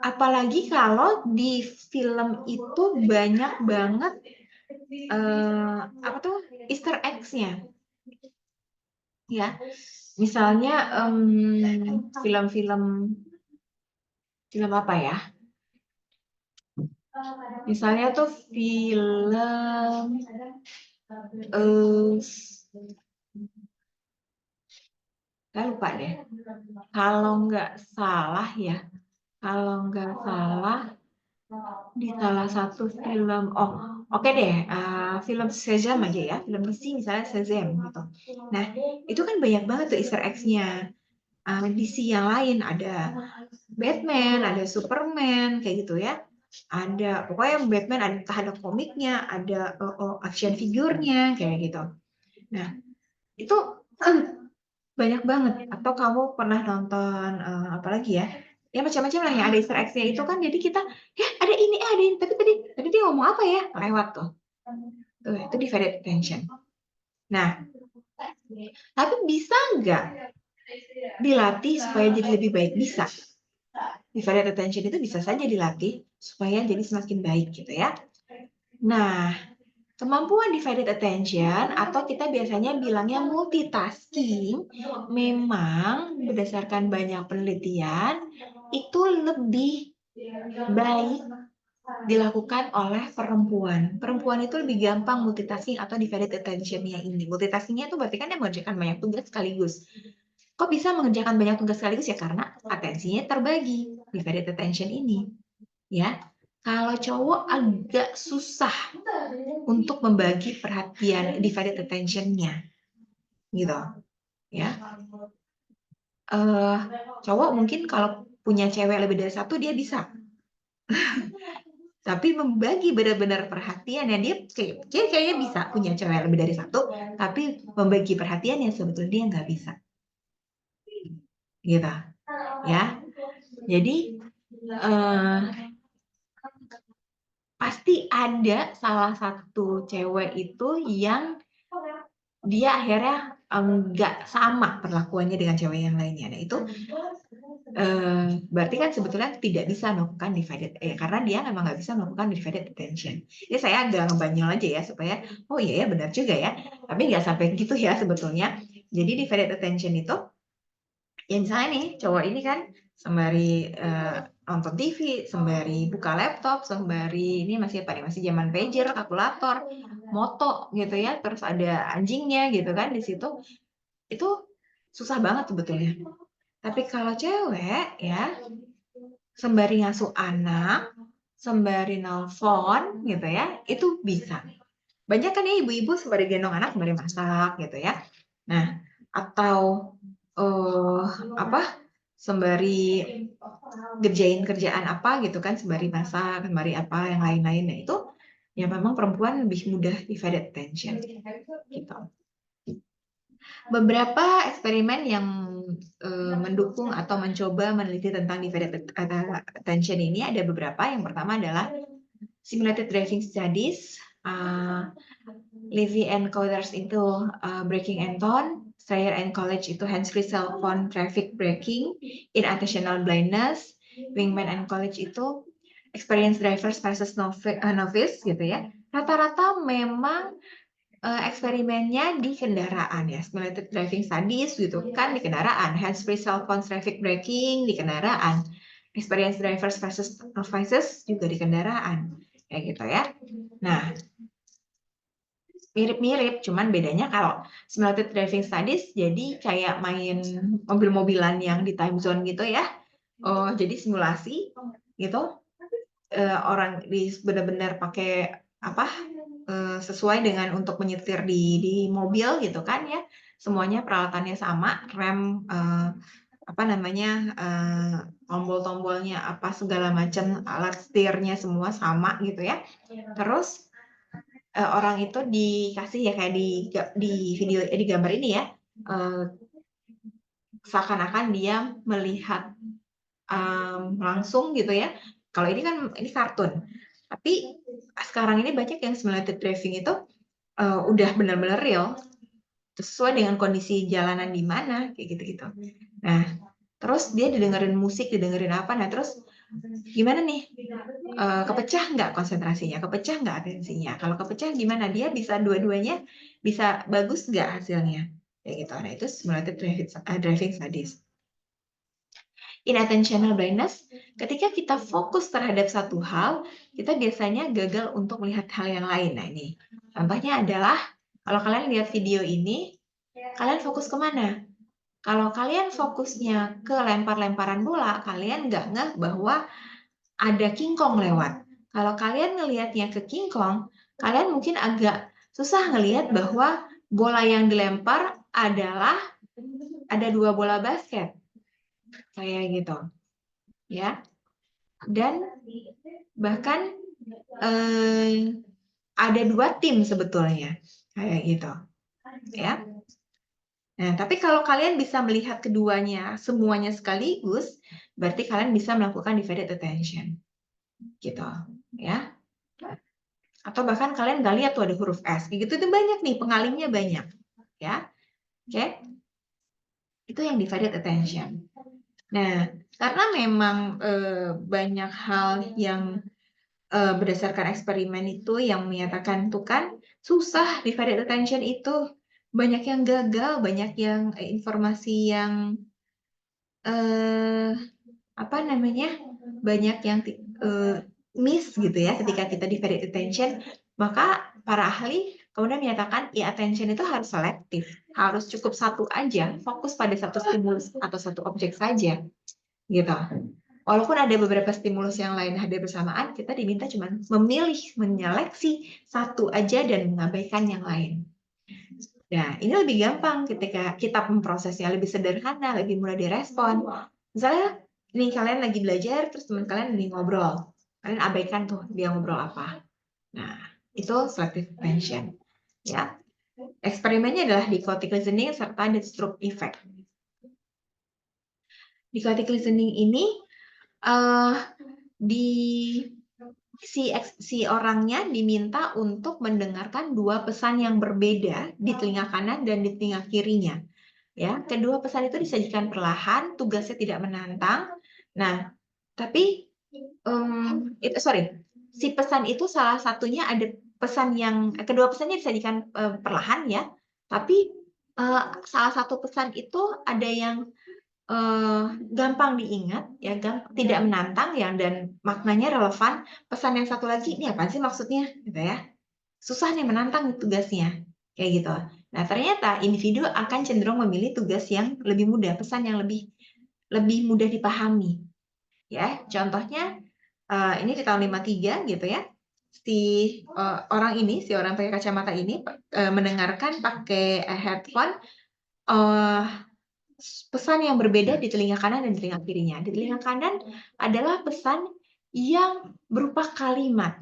apalagi kalau di film itu banyak banget apa tuh Easter eggs-nya, ya. Misalnya film-film apa ya? Misalnya tuh film saya lupa deh. Kalau nggak salah ya, di salah satu film, oke deh, film Shazam aja ya, film DC misalnya Shazam gitu. Nah, itu kan banyak banget tuh Easter eggs-nya. DC yang lain ada Batman, ada Superman, kayak gitu ya. Ada, pokoknya Batman ada, entah ada komiknya, ada action figurnya, kayak gitu. Nah, itu banyak banget. Atau kamu pernah nonton apa lagi ya? Ya macam-macam lah yang ada Easter eggs-nya itu kan. Jadi kita, ya ada ini, ada ini. Tapi tadi dia ngomong apa ya? Lewat tuh. Tuh, itu divided attention. Nah, tapi bisa nggak dilatih supaya jadi lebih baik? Bisa. Divided attention itu bisa saja dilatih supaya jadi semakin baik gitu ya. Nah, kemampuan divided attention atau kita biasanya bilangnya multitasking memang berdasarkan banyak penelitian itu lebih baik dilakukan oleh perempuan. Perempuan itu lebih gampang multitasking atau divided attention-nya ini. Multitasking-nya itu berarti kan dia mengerjakan banyak tugas sekaligus. Kok bisa mengerjakan banyak tugas sekaligus ya? Karena atensinya terbagi, divided attention ini. Ya, kalau cowok agak susah untuk membagi perhatian divided attention-nya, gitu. Ya, cowok mungkin kalau punya cewek lebih dari satu dia bisa, tapi membagi benar-benar perhatiannya dia kayaknya bisa punya cewek lebih dari satu, tapi membagi perhatiannya sebetulnya dia nggak bisa, gitu. Ya, jadi pasti ada salah satu cewek itu yang dia akhirnya nggak sama perlakuannya dengan cewek yang lainnya. Nah itu berarti kan sebetulnya tidak bisa melakukan divided karena dia memang nggak bisa melakukan divided attention. Jadi saya agak ngebanyol aja ya supaya oh iya ya benar juga ya. Tapi nggak sampai gitu ya sebetulnya. Jadi divided attention itu ya misalnya nih cowok ini kan sembari nonton TV, sembari buka laptop, sembari ini masih apa nih masih zaman pager, kalkulator, moto gitu ya, terus ada anjingnya gitu kan di situ, itu susah banget sebetulnya. Tapi kalau cewek ya sembari ngasuh anak, sembari nelfon gitu ya, itu bisa. Banyak kan ya ibu-ibu sembari gendong anak sembari masak gitu ya. Nah, atau apa? Sembari ngerjain kerjaan apa gitu kan, sembari masak, sembari apa yang lain-lain. Nah, itu ya memang perempuan lebih mudah divided attention gitu. Beberapa eksperimen yang mendukung atau mencoba meneliti tentang divided attention ini ada beberapa. Yang pertama adalah simulated driving studies, Levy and Cothers itu braking and tone, Strayer and College itu hands-free cell phone traffic braking, inattentional blindness, Wingman and College itu experienced drivers versus novice gitu ya. Rata-rata memang eksperimennya di kendaraan ya, simulated driving studies gitu kan di kendaraan, hands-free cell phone traffic braking di kendaraan, experienced drivers versus novices juga di kendaraan, kayak gitu ya. Nah, mirip-mirip, cuman bedanya kalau simulated driving studies jadi kayak main mobil-mobilan yang di time zone gitu ya. Oh, jadi simulasi gitu. Orang benar-benar pakai apa? Sesuai dengan untuk menyetir di mobil gitu kan ya. Semuanya peralatannya sama, rem apa namanya? Tombol-tombolnya apa segala macam, alat setirnya semua sama gitu ya. Terus orang itu dikasih ya kayak di video di gambar ini ya, seakan-akan dia melihat langsung gitu ya. Kalau ini kan ini kartun, tapi sekarang ini banyak yang simulated driving itu udah benar-benar real, sesuai dengan kondisi jalanan di mana kayak gitu-gitu. Nah, terus dia didengerin musik, didengerin apa, nah terus gimana nih? Kepecah nggak konsentrasinya, kepecah nggak atensinya? Kalau kepecah gimana? Dia bisa dua-duanya bisa bagus nggak hasilnya? Kayak gitu. Nah itu simulated driving studies. Inattentional blindness, ketika kita fokus terhadap satu hal, kita biasanya gagal untuk melihat hal yang lain. Nah ini, contohnya adalah kalau kalian lihat video ini, kalian fokus kemana? Kalau kalian fokusnya ke lempar-lemparan bola, kalian nggak ngeh bahwa ada kingkong lewat. Kalau kalian ngelihatnya ke kingkong, kalian mungkin agak susah ngelihat bahwa bola yang dilempar adalah ada 2 bola basket. Kayak gitu. Ya. Dan bahkan ada 2 tim sebetulnya. Kayak gitu. Ya. Nah, tapi kalau kalian bisa melihat keduanya semuanya sekaligus, berarti kalian bisa melakukan divided attention. Gitu, ya. Atau bahkan kalian nggak lihat tuh ada huruf S. Gitu itu banyak nih, pengalihnya banyak, ya. Oke. Itu yang divided attention. Nah, karena memang banyak hal yang berdasarkan eksperimen itu yang menyatakan tuh kan susah divided attention itu, banyak yang gagal, banyak yang informasi yang apa namanya, banyak yang miss gitu ya ketika kita divided attention. Maka para ahli kemudian menyatakan ya attention itu harus selektif, harus cukup satu aja, fokus pada satu stimulus atau satu objek saja gitu. Walaupun ada beberapa stimulus yang lain hadir bersamaan, kita diminta cuma memilih, menyeleksi satu aja dan mengabaikan yang lain. Nah, ini lebih gampang ketika kita memprosesnya, lebih sederhana, lebih mudah direspon. Misalnya, nih kalian lagi belajar, terus teman kalian lagi ngobrol. Kalian abaikan tuh dia ngobrol apa. Nah, itu selective attention. Ya. Eksperimennya adalah dichotic listening serta Destrup effect. Dichotic listening ini si orangnya diminta untuk mendengarkan 2 pesan yang berbeda di telinga kanan dan di telinga kirinya. Ya, kedua pesan itu disajikan perlahan, tugasnya tidak menantang. Nah, tapi si pesan itu salah satunya ada pesan yang kedua pesannya disajikan perlahan ya, tapi salah satu pesan itu ada yang gampang diingat ya, tidak menantang ya, dan maknanya relevan. Pesan yang satu lagi, ini apa sih maksudnya gitu ya, susah nih menantang tugasnya kayak gitu. Nah ternyata individu akan cenderung memilih tugas yang lebih mudah, pesan yang lebih mudah dipahami ya. Contohnya ini di tahun 53 gitu ya, si orang pakai kacamata ini mendengarkan pakai headphone pesan yang berbeda di telinga kanan dan telinga kirinya. Di telinga kanan adalah pesan yang berupa kalimat.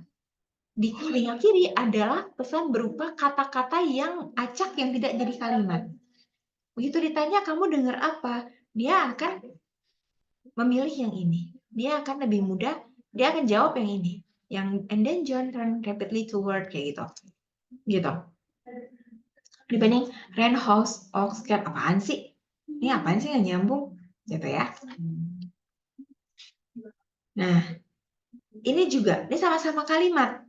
Di telinga kiri adalah pesan berupa kata-kata yang acak yang tidak jadi kalimat. Begitu ditanya, kamu dengar apa? Dia akan memilih yang ini. Dia akan lebih mudah, dia akan jawab yang ini. Yang and then John turn rapidly toward kayak gitu. Gitu. Dibanding Ren House Oxcar, apaan sih? Ini apaan sih nggak nyambung? Gitu ya. Nah, ini juga, ini sama-sama kalimat.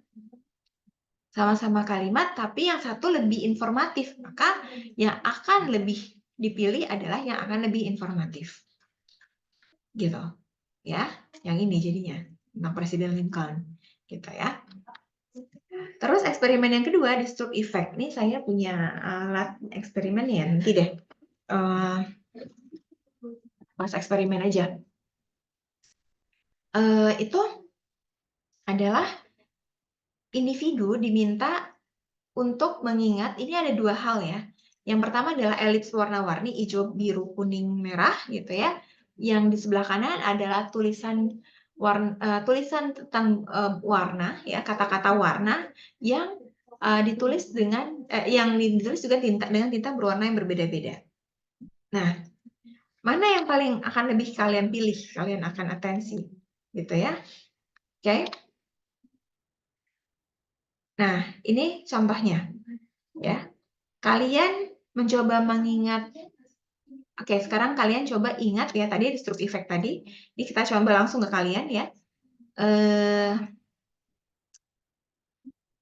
Sama-sama kalimat, tapi yang satu lebih informatif. Maka yang akan lebih dipilih adalah yang akan lebih informatif. Gitu. Ya, yang ini jadinya. Tentang Presiden Lincoln. Gitu ya. Terus eksperimen yang kedua, Destrup effect. Ini saya punya alat eksperimen ya, nanti deh. Pas eksperimen aja. Itu adalah individu diminta untuk mengingat, ini ada 2 hal ya. Yang pertama adalah elips warna-warni, hijau, biru, kuning, merah gitu ya. Yang di sebelah kanan adalah tulisan tentang warna ya, kata-kata warna yang ditulis juga dengan tinta berwarna yang berbeda-beda. Nah, mana yang paling akan lebih kalian pilih? Kalian akan atensi gitu ya. Oke. Nah, ini contohnya ya. Kalian mencoba mengingat Oke, sekarang kalian coba ingat ya tadi di strobe effect tadi. Ini kita coba langsung ke kalian ya.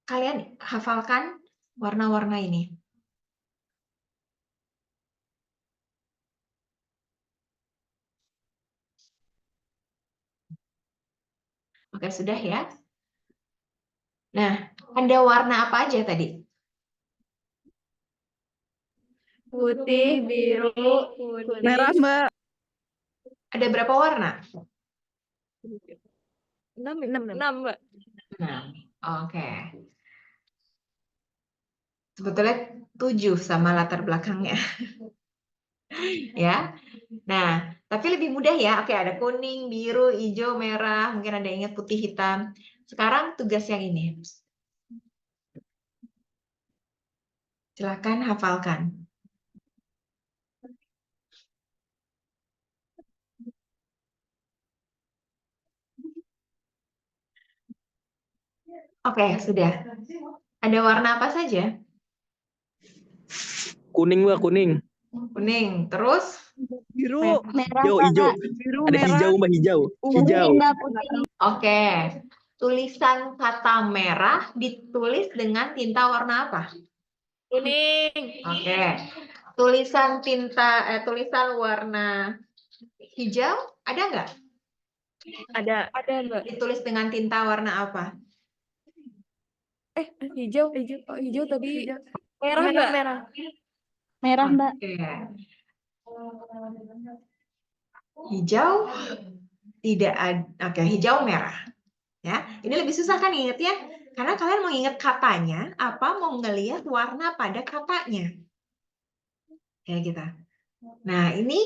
Kalian hafalkan warna-warna ini. Oke, sudah ya. Nah, ada warna apa aja tadi? Putih, biru, kuning. Merah, Mbak. Ada berapa warna? 6, Mbak. Oke. Sebetulnya 7 sama latar belakangnya. Ya. Nah, tapi lebih mudah ya. Oke, ada kuning, biru, hijau, merah. Mungkin ada yang ingat putih, hitam. Sekarang tugas yang ini. Silakan hafalkan. Oke, sudah. Ada warna apa saja? Kuning, Mbak, kuning. Kuning. Terus? Biru. Merah, Hijau, hijau. Biru, Ada merah. hijau, Mbak, hijau. Hijau. Oke. Tulisan kata merah ditulis dengan tinta warna apa? Kuning. Oke. Tulisan warna hijau ada nggak? Ada, Mbak. Ditulis dengan tinta warna apa? Hijau. Oh, hijau tadi. Merah, Mbak. Merah, Mbak. Oke. Hijau tidak ada. Oke, hijau merah. Ya, ini lebih susah kan ingetnya? Karena kalian mau ingat katanya, apa mau ngelihat warna pada katanya. Kayak gitu. Nah, ini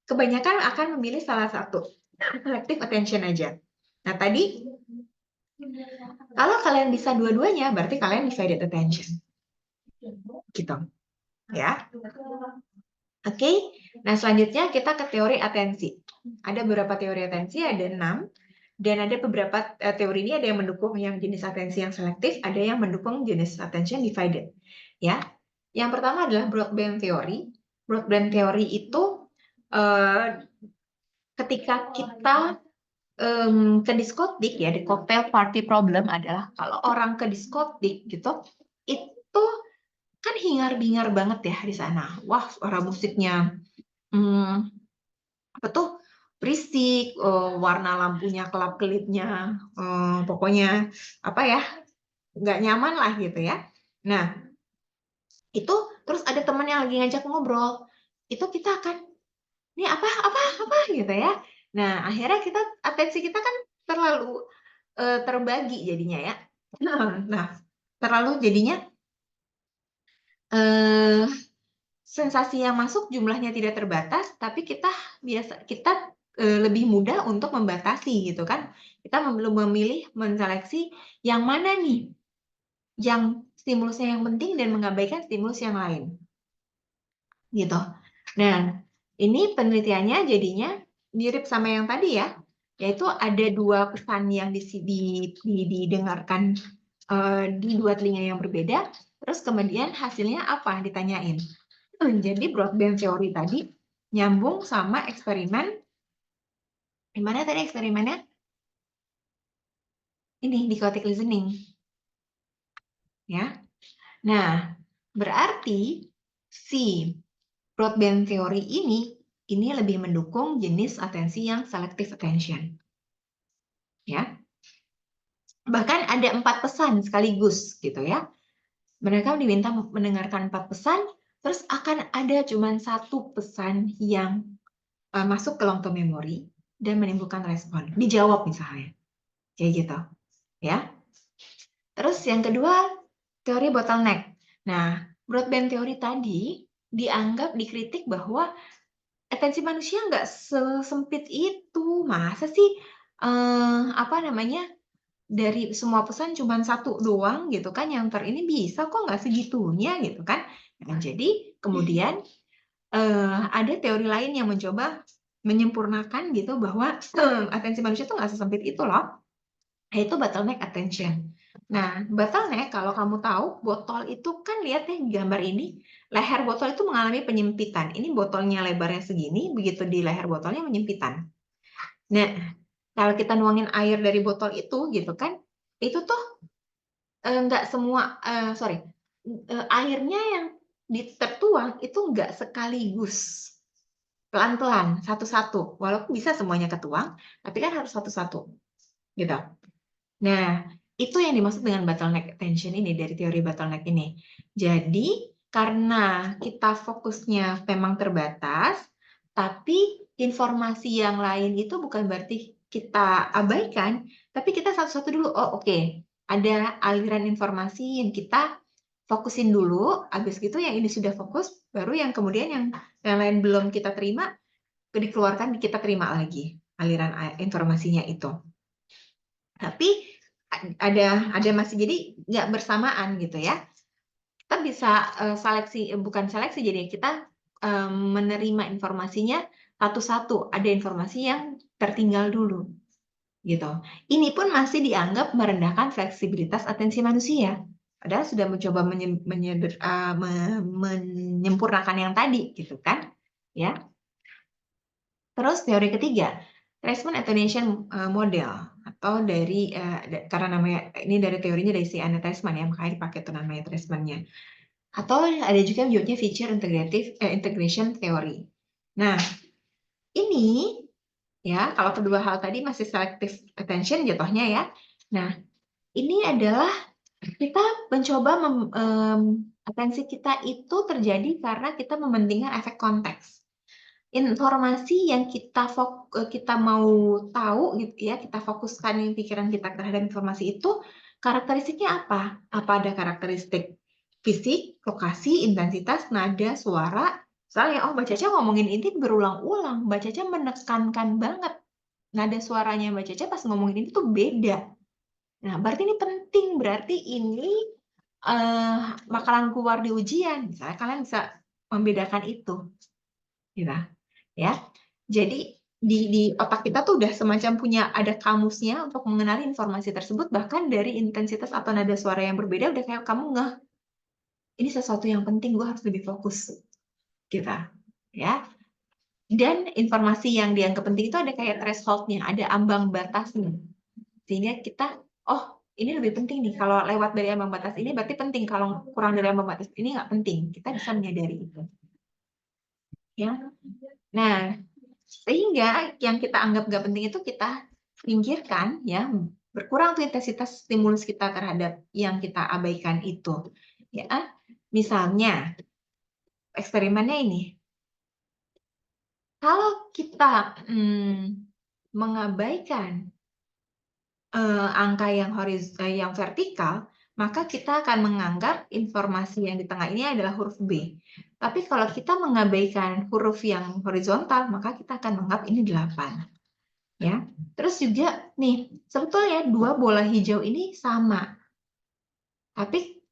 kebanyakan akan memilih salah satu. Selective attention aja. Nah, tadi kalau kalian bisa dua-duanya, berarti kalian divided attention. Gitu. Ya. Oke. Nah, selanjutnya kita ke teori atensi. Ada beberapa teori atensi, ada 6. Dan ada beberapa teori ini ada yang mendukung yang jenis atensi yang selektif, ada yang mendukung jenis attention divided. Ya. Yang pertama adalah Broadband Theory. Broadband Theory itu ketika kita ke diskotik ya, di cocktail party problem adalah kalau orang ke diskotik gitu, itu kan hingar-bingar banget ya di sana. Wah, suara musiknya apa tuh? Berisik, warna lampunya kelap-kelipnya, pokoknya apa ya? Nggak nyaman lah gitu ya. Nah, itu terus ada teman yang lagi ngajak ngobrol. Itu kita akan ini apa gitu ya. Nah, akhirnya atensi kita kan terlalu terbagi jadinya ya. Nah, terlalu jadinya sensasi yang masuk jumlahnya tidak terbatas, tapi kita lebih mudah untuk membatasi gitu kan. Kita memilih menseleksi yang mana nih yang stimulusnya yang penting dan mengabaikan stimulus yang lain. Gitu. Nah, ini penelitiannya jadinya mirip sama yang tadi ya, yaitu ada 2 pesan yang didengarkan di 2 telinga yang berbeda, terus kemudian hasilnya apa ditanyain. Jadi broadband teori tadi nyambung sama eksperimen. Gimana tadi eksperimennya? Ini dichotic listening. Ya. Nah, berarti si broadband teori ini lebih mendukung jenis atensi yang selective attention. Ya. Bahkan ada 4 pesan sekaligus gitu ya. Mereka diminta mendengarkan 4 pesan, terus akan ada cuma 1 pesan yang masuk ke long term memory dan menimbulkan respon. Dijawab misalnya. Kayak gitu. Ya. Terus yang kedua, teori bottleneck. Nah, broadband teori tadi dianggap dikritik bahwa atensi manusia nggak sesempit itu. Masa sih dari semua pesan cuma 1 doang gitu kan yang ini bisa kok nggak segitunya gitu kan. Nah, jadi kemudian ada teori lain yang mencoba menyempurnakan gitu bahwa atensi manusia tuh nggak sesempit itu loh. Yaitu bottleneck attention. Nah, bottleneck kalau kamu tahu, botol itu kan lihat ya gambar ini, leher botol itu mengalami penyempitan. Ini botolnya lebarnya segini, begitu di leher botolnya menyempitan. Nah, kalau kita nuangin air dari botol itu gitu kan, itu tuh nggak semua, airnya yang tertuang itu nggak sekaligus, pelan-pelan, satu-satu. Walaupun bisa semuanya ketuang, tapi kan harus satu-satu, gitu. Nah, itu yang dimaksud dengan bottleneck attention ini, dari teori bottleneck ini. Jadi, karena kita fokusnya memang terbatas, tapi informasi yang lain itu bukan berarti kita abaikan, tapi kita satu-satu dulu. Oh, oke. Ada aliran informasi yang kita fokusin dulu, habis gitu yang ini sudah fokus, baru yang kemudian yang lain belum kita terima, dikeluarkan, kita terima lagi aliran informasinya itu. Tapi ada masih, jadi nggak bersamaan gitu ya. Kita bisa bukan seleksi, jadi kita menerima informasinya satu-satu. Ada informasi yang tertinggal dulu gitu. Ini pun masih dianggap merendahkan fleksibilitas atensi manusia. Padahal sudah mencoba menyempurnakan yang tadi gitu kan, ya. Terus teori ketiga, Treisman Attenuation Model, atau dari karena namanya ini dari teorinya dari si Anna Treisman ya, makanya dipakai tuh namanya Treisman-nya. Atau ada juga menyebutnya Feature Integration Theory. Nah, ini ya kalau kedua hal tadi masih selective attention jatuhnya ya. Nah, ini adalah kita mencoba atensi kita itu terjadi karena kita mementingkan efek konteks. Informasi yang kita mau tahu gitu ya, kita fokuskan pikiran kita terhadap informasi itu, karakteristiknya apa? Apa ada karakteristik fisik, lokasi, intensitas, nada, suara. Misalnya, Mbak Caca ngomongin ini berulang-ulang, Mbak Caca menekankan banget nada suaranya Mbak Caca pas ngomongin ini tuh beda. Nah, berarti ini penting, berarti ini bakalan keluar di ujian. Misalnya kalian bisa membedakan itu, gitu ya. Jadi di otak kita tuh udah semacam punya ada kamusnya untuk mengenali informasi tersebut, bahkan dari intensitas atau nada suara yang berbeda udah kayak kamu ngeh, ini sesuatu yang penting, gue harus lebih fokus gitu ya. Dan informasi yang dianggap penting itu ada kayak threshold-nya, ada ambang batasnya, sehingga kita ini lebih penting nih, kalau lewat dari ambang batas ini berarti penting, kalau kurang dari ambang batas ini nggak penting, kita bisa menyadari itu ya. Nah, sehingga yang kita anggap nggak penting itu kita singkirkan ya, berkurang tuh intensitas stimulus kita terhadap yang kita abaikan itu ya. Misalnya eksperimennya ini, kalau kita mengabaikan angka yang vertikal, maka kita akan menganggap informasi yang di tengah ini adalah huruf B. Tapi kalau kita mengabaikan huruf yang horizontal, maka kita akan menganggap ini 8. Ya. Terus juga nih, sebetulnya dua bola hijau ini sama. Tapi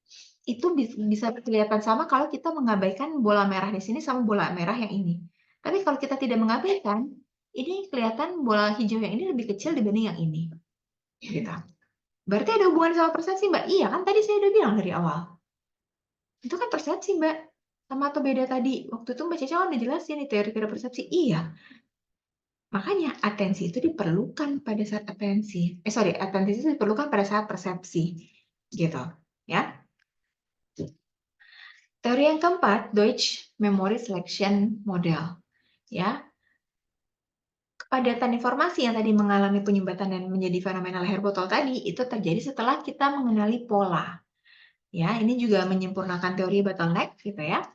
itu bisa kelihatan sama kalau kita mengabaikan bola merah di sini sama bola merah yang ini. Tapi kalau kita tidak mengabaikan, ini kelihatan bola hijau yang ini lebih kecil dibanding yang ini. Gitu. Berarti ada hubungan sama persepsi, Mbak? Iya, kan tadi saya udah bilang dari awal. Itu kan persepsi, Mbak. Sama atau beda tadi? Waktu itu Mbak Caca udah jelasin nih teori-teori persepsi. Iya. Makanya atensi itu diperlukan pada saat atensi itu diperlukan pada saat persepsi. Gitu, ya. Teori yang keempat, Deutsch Memory Selection Model. Ya. Kepadatan informasi yang tadi mengalami penyumbatan dan menjadi fenomena leher botol tadi, itu terjadi setelah kita mengenali pola. Ya, ini juga menyempurnakan teori bottleneck gitu ya.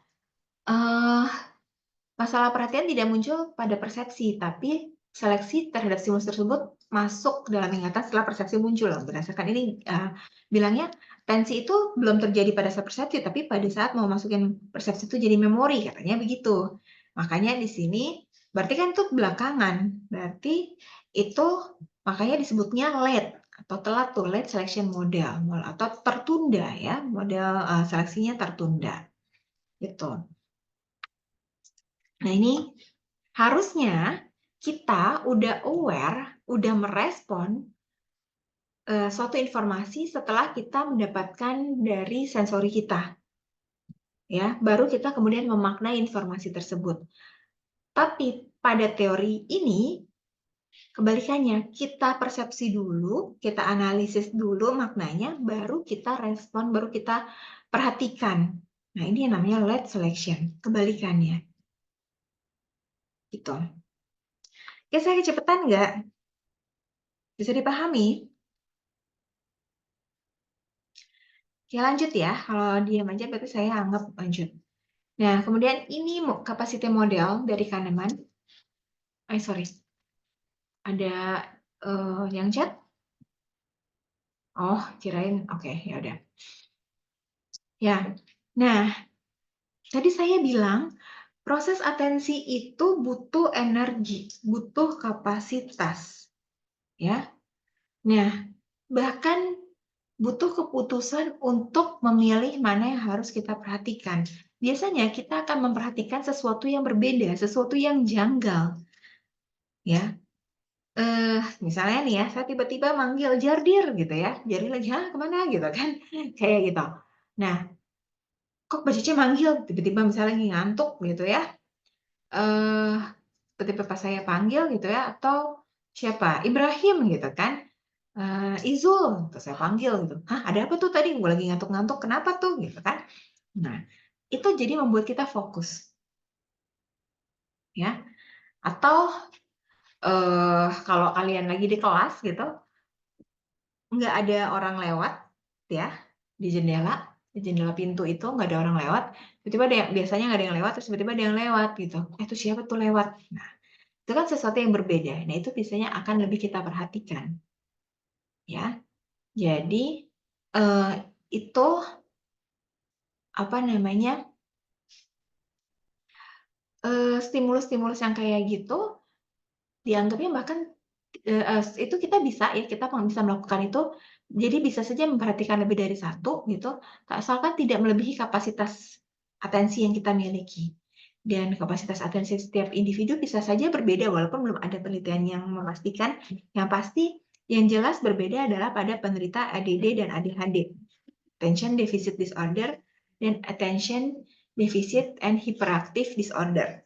Masalah perhatian tidak muncul pada persepsi, tapi seleksi terhadap stimulus tersebut masuk ke dalam ingatan setelah persepsi muncul. Berdasarkan ini bilangnya tensi itu belum terjadi pada saat persepsi, tapi pada saat mau masukin persepsi itu jadi memori, katanya begitu. Makanya di sini berarti kan itu belakangan, berarti itu makanya disebutnya late atau telat tuh, late selection model atau tertunda ya, model seleksinya tertunda gitu. Nah, ini harusnya kita udah aware, udah merespon suatu informasi setelah kita mendapatkan dari sensori kita. Ya, baru kita kemudian memaknai informasi tersebut. Tapi pada teori ini kebalikannya, kita persepsi dulu, kita analisis dulu maknanya, baru kita respon, baru kita perhatikan. Nah, ini yang namanya late selection, kebalikannya. Gitu. Oke, saya kecepatan nggak? Bisa dipahami? Oke, lanjut ya. Kalau diam aja berarti saya anggap lanjut. Nah, kemudian ini capacity model dari Kahneman. Sorry. Ada yang chat? Oh, kirain. Oke, ya udah. Ya. Nah, tadi saya bilang proses atensi itu butuh energi, butuh kapasitas. Ya. Nah, bahkan butuh keputusan untuk memilih mana yang harus kita perhatikan. Biasanya kita akan memperhatikan sesuatu yang berbeda, sesuatu yang janggal. Ya. Misalnya nih ya, saya tiba-tiba manggil Jardir gitu ya. Jardir lagi, "Hah, kemana?" gitu kan. Kayak gitu. Nah, kok Mbak Cici manggil? Tiba-tiba misalnya lagi ngantuk gitu ya. Tiba-tiba pas saya panggil gitu ya, atau siapa? Ibrahim gitu kan. Izul, terus saya panggil gitu. "Hah, ada apa tuh tadi? Gue lagi ngantuk-ngantuk, kenapa tuh?" gitu kan. Nah, itu jadi membuat kita fokus. Ya. Atau kalau kalian lagi di kelas gitu, nggak ada orang lewat ya di jendela pintu itu nggak ada orang lewat, tiba-tiba biasanya nggak ada yang lewat, terus tiba-tiba ada yang lewat gitu. Itu siapa tuh lewat? Nah, itu kan sesuatu yang berbeda. Nah, itu biasanya akan lebih kita perhatikan. Ya. Jadi itu apa namanya? Stimulus-stimulus yang kayak gitu dianggapnya bahkan itu kita bisa bisa melakukan itu. Jadi bisa saja memperhatikan lebih dari satu gitu, asalkan tidak melebihi kapasitas atensi yang kita miliki. Dan kapasitas atensi setiap individu bisa saja berbeda walaupun belum ada penelitian yang memastikan. Yang pasti yang jelas berbeda adalah pada penderita ADD dan ADHD, attention deficit disorder dan attention deficit and hyperactive disorder.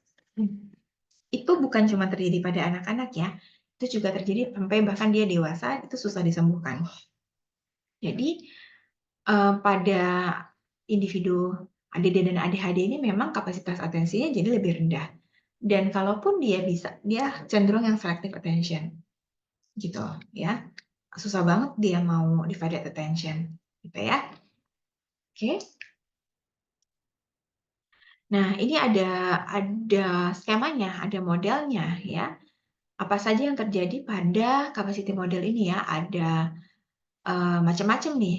Itu bukan cuma terjadi pada anak-anak ya, itu juga terjadi sampai bahkan dia dewasa, itu susah disembuhkan. Jadi pada individu ADD dan ADHD ini memang kapasitas atensinya jadi lebih rendah. Dan kalaupun dia cenderung yang selective attention. Gitu ya. Susah banget dia mau divided attention, gitu ya. Oke. Nah, ini ada skemanya, ada modelnya ya. Apa saja yang terjadi pada capacity model ini ya? Ada macam-macam nih.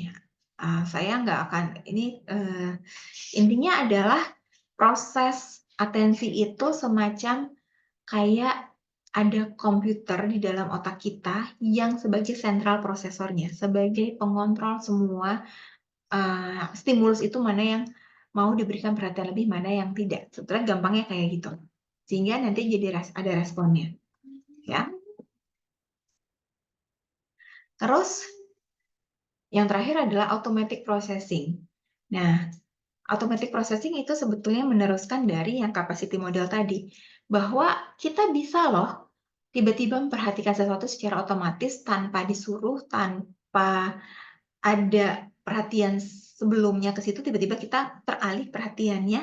Saya nggak akan ini intinya adalah proses atensi itu semacam kayak ada komputer di dalam otak kita yang sebagai sentral prosesornya, sebagai pengontrol semua stimulus itu mana yang mau diberikan perhatian lebih, mana yang tidak. Sebetulnya gampangnya kayak gitu. Sehingga nanti jadi ada responnya. Ya. Terus yang terakhir adalah automatic processing. Nah, automatic processing itu sebetulnya meneruskan dari yang capacity model tadi. Bahwa kita bisa loh tiba-tiba memperhatikan sesuatu secara otomatis tanpa disuruh, tanpa ada perhatian sebelumnya ke situ, tiba-tiba kita teralih perhatiannya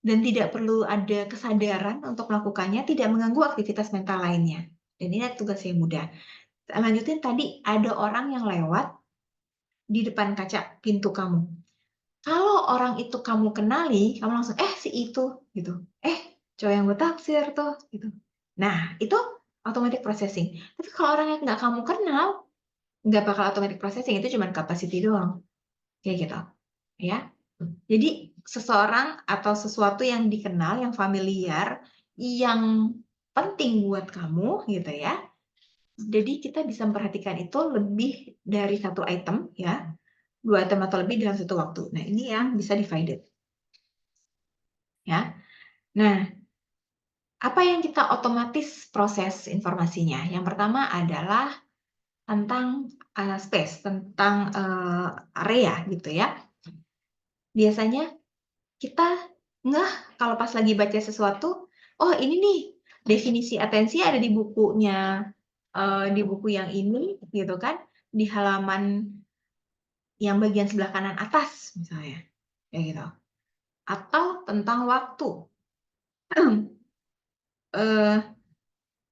dan tidak perlu ada kesadaran untuk melakukannya, tidak mengganggu aktivitas mental lainnya. Dan ini tugas yang mudah. Lanjutin tadi, ada orang yang lewat di depan kaca pintu kamu. Kalau orang itu kamu kenali, kamu langsung si itu gitu. Cowok yang gue taksir tuh gitu. Nah, itu automatic processing. Tapi kalau orang yang nggak kamu kenal, nggak bakal automatic processing, itu cuma capacity doang. Kayak gitu. Ya. Jadi seseorang atau sesuatu yang dikenal, yang familiar, yang penting buat kamu gitu ya. Jadi kita bisa memperhatikan itu lebih dari satu item ya, 2 item atau lebih dalam satu waktu. Nah, ini yang bisa divided. Ya. Nah, apa yang kita otomatis proses informasinya? Yang pertama adalah tentang space, tentang area gitu ya. Biasanya kita ngeh kalau pas lagi baca sesuatu, oh ini nih definisi atensi ada di bukunya, di buku yang ini gitu kan, di halaman yang bagian sebelah kanan atas misalnya, kayak gitu. Atau tentang waktu.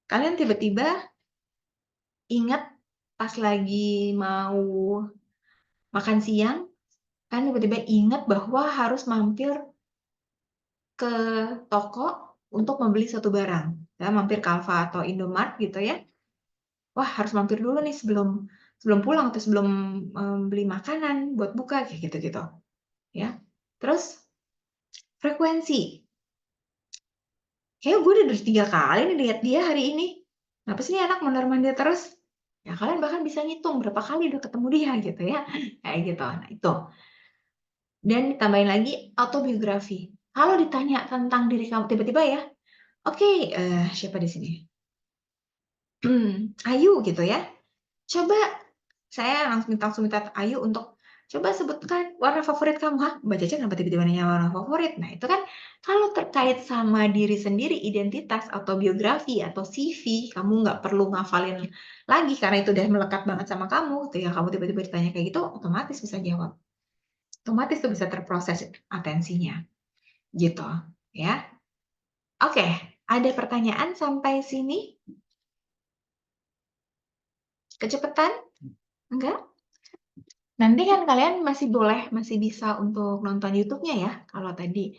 Kalian tiba-tiba ingat pas lagi mau makan siang, kan tiba-tiba ingat bahwa harus mampir ke toko untuk membeli suatu barang. Ya, mampir ke Alfa atau Indomart gitu ya. Wah, harus mampir dulu nih sebelum pulang atau sebelum beli makanan buat buka kayak gitu-gitu. Ya. Terus frekuensi. Kayaknya gue udah 3 kali nih lihat dia hari ini. Kenapa sih nih anak mondar-mandir terus? Ya kalian bahkan bisa ngitung berapa kali udah ketemu dia gitu ya. Kayak gitu. Nah, itu. Dan ditambahin lagi autobiografi. Kalau ditanya tentang diri kamu tiba-tiba ya, oke, siapa di sini? Ayu gitu ya. Coba saya langsung minta Ayu untuk coba sebutkan warna favorit kamu. Hah, Mbak Caca kenapa tiba-tiba nanya warna favorit? Nah, itu kan kalau terkait sama diri sendiri, identitas, autobiografi, atau CV, kamu nggak perlu ngafalin lagi karena itu udah melekat banget sama kamu. Gitu ya, kamu tiba-tiba ditanya kayak gitu, otomatis bisa jawab. Otomatis tuh bisa terproses atensinya. Gitu, ya. Oke, ada pertanyaan sampai sini? Kecepatan? Enggak? Nanti kan kalian masih bisa untuk nonton YouTube-nya ya. Kalau tadi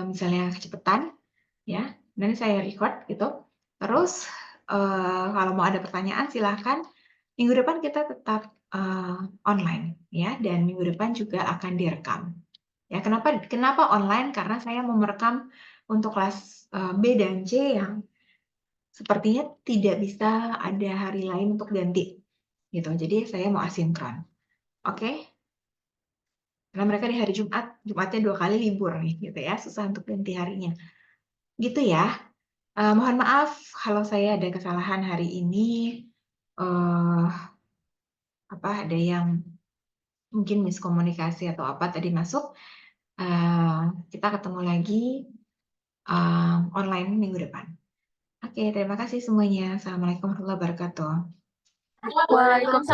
misalnya kecepatan, ya, dan saya record gitu. Terus kalau mau ada pertanyaan silahkan. Minggu depan kita tetap online ya, dan minggu depan juga akan direkam. Ya, kenapa online? Karena saya mau merekam untuk kelas B dan C yang sepertinya tidak bisa ada hari lain untuk ganti gitu. Jadi saya mau asinkron. Oke? Karena mereka di hari Jumatnya 2 kali libur nih gitu ya, susah untuk ganti harinya. Gitu ya. Mohon maaf kalau saya ada kesalahan hari ini. Ada yang mungkin miskomunikasi atau apa tadi masuk. Kita ketemu lagi online minggu depan. Oke, terima kasih semuanya. Assalamualaikum warahmatullahi wabarakatuh. Waalaikumsalam.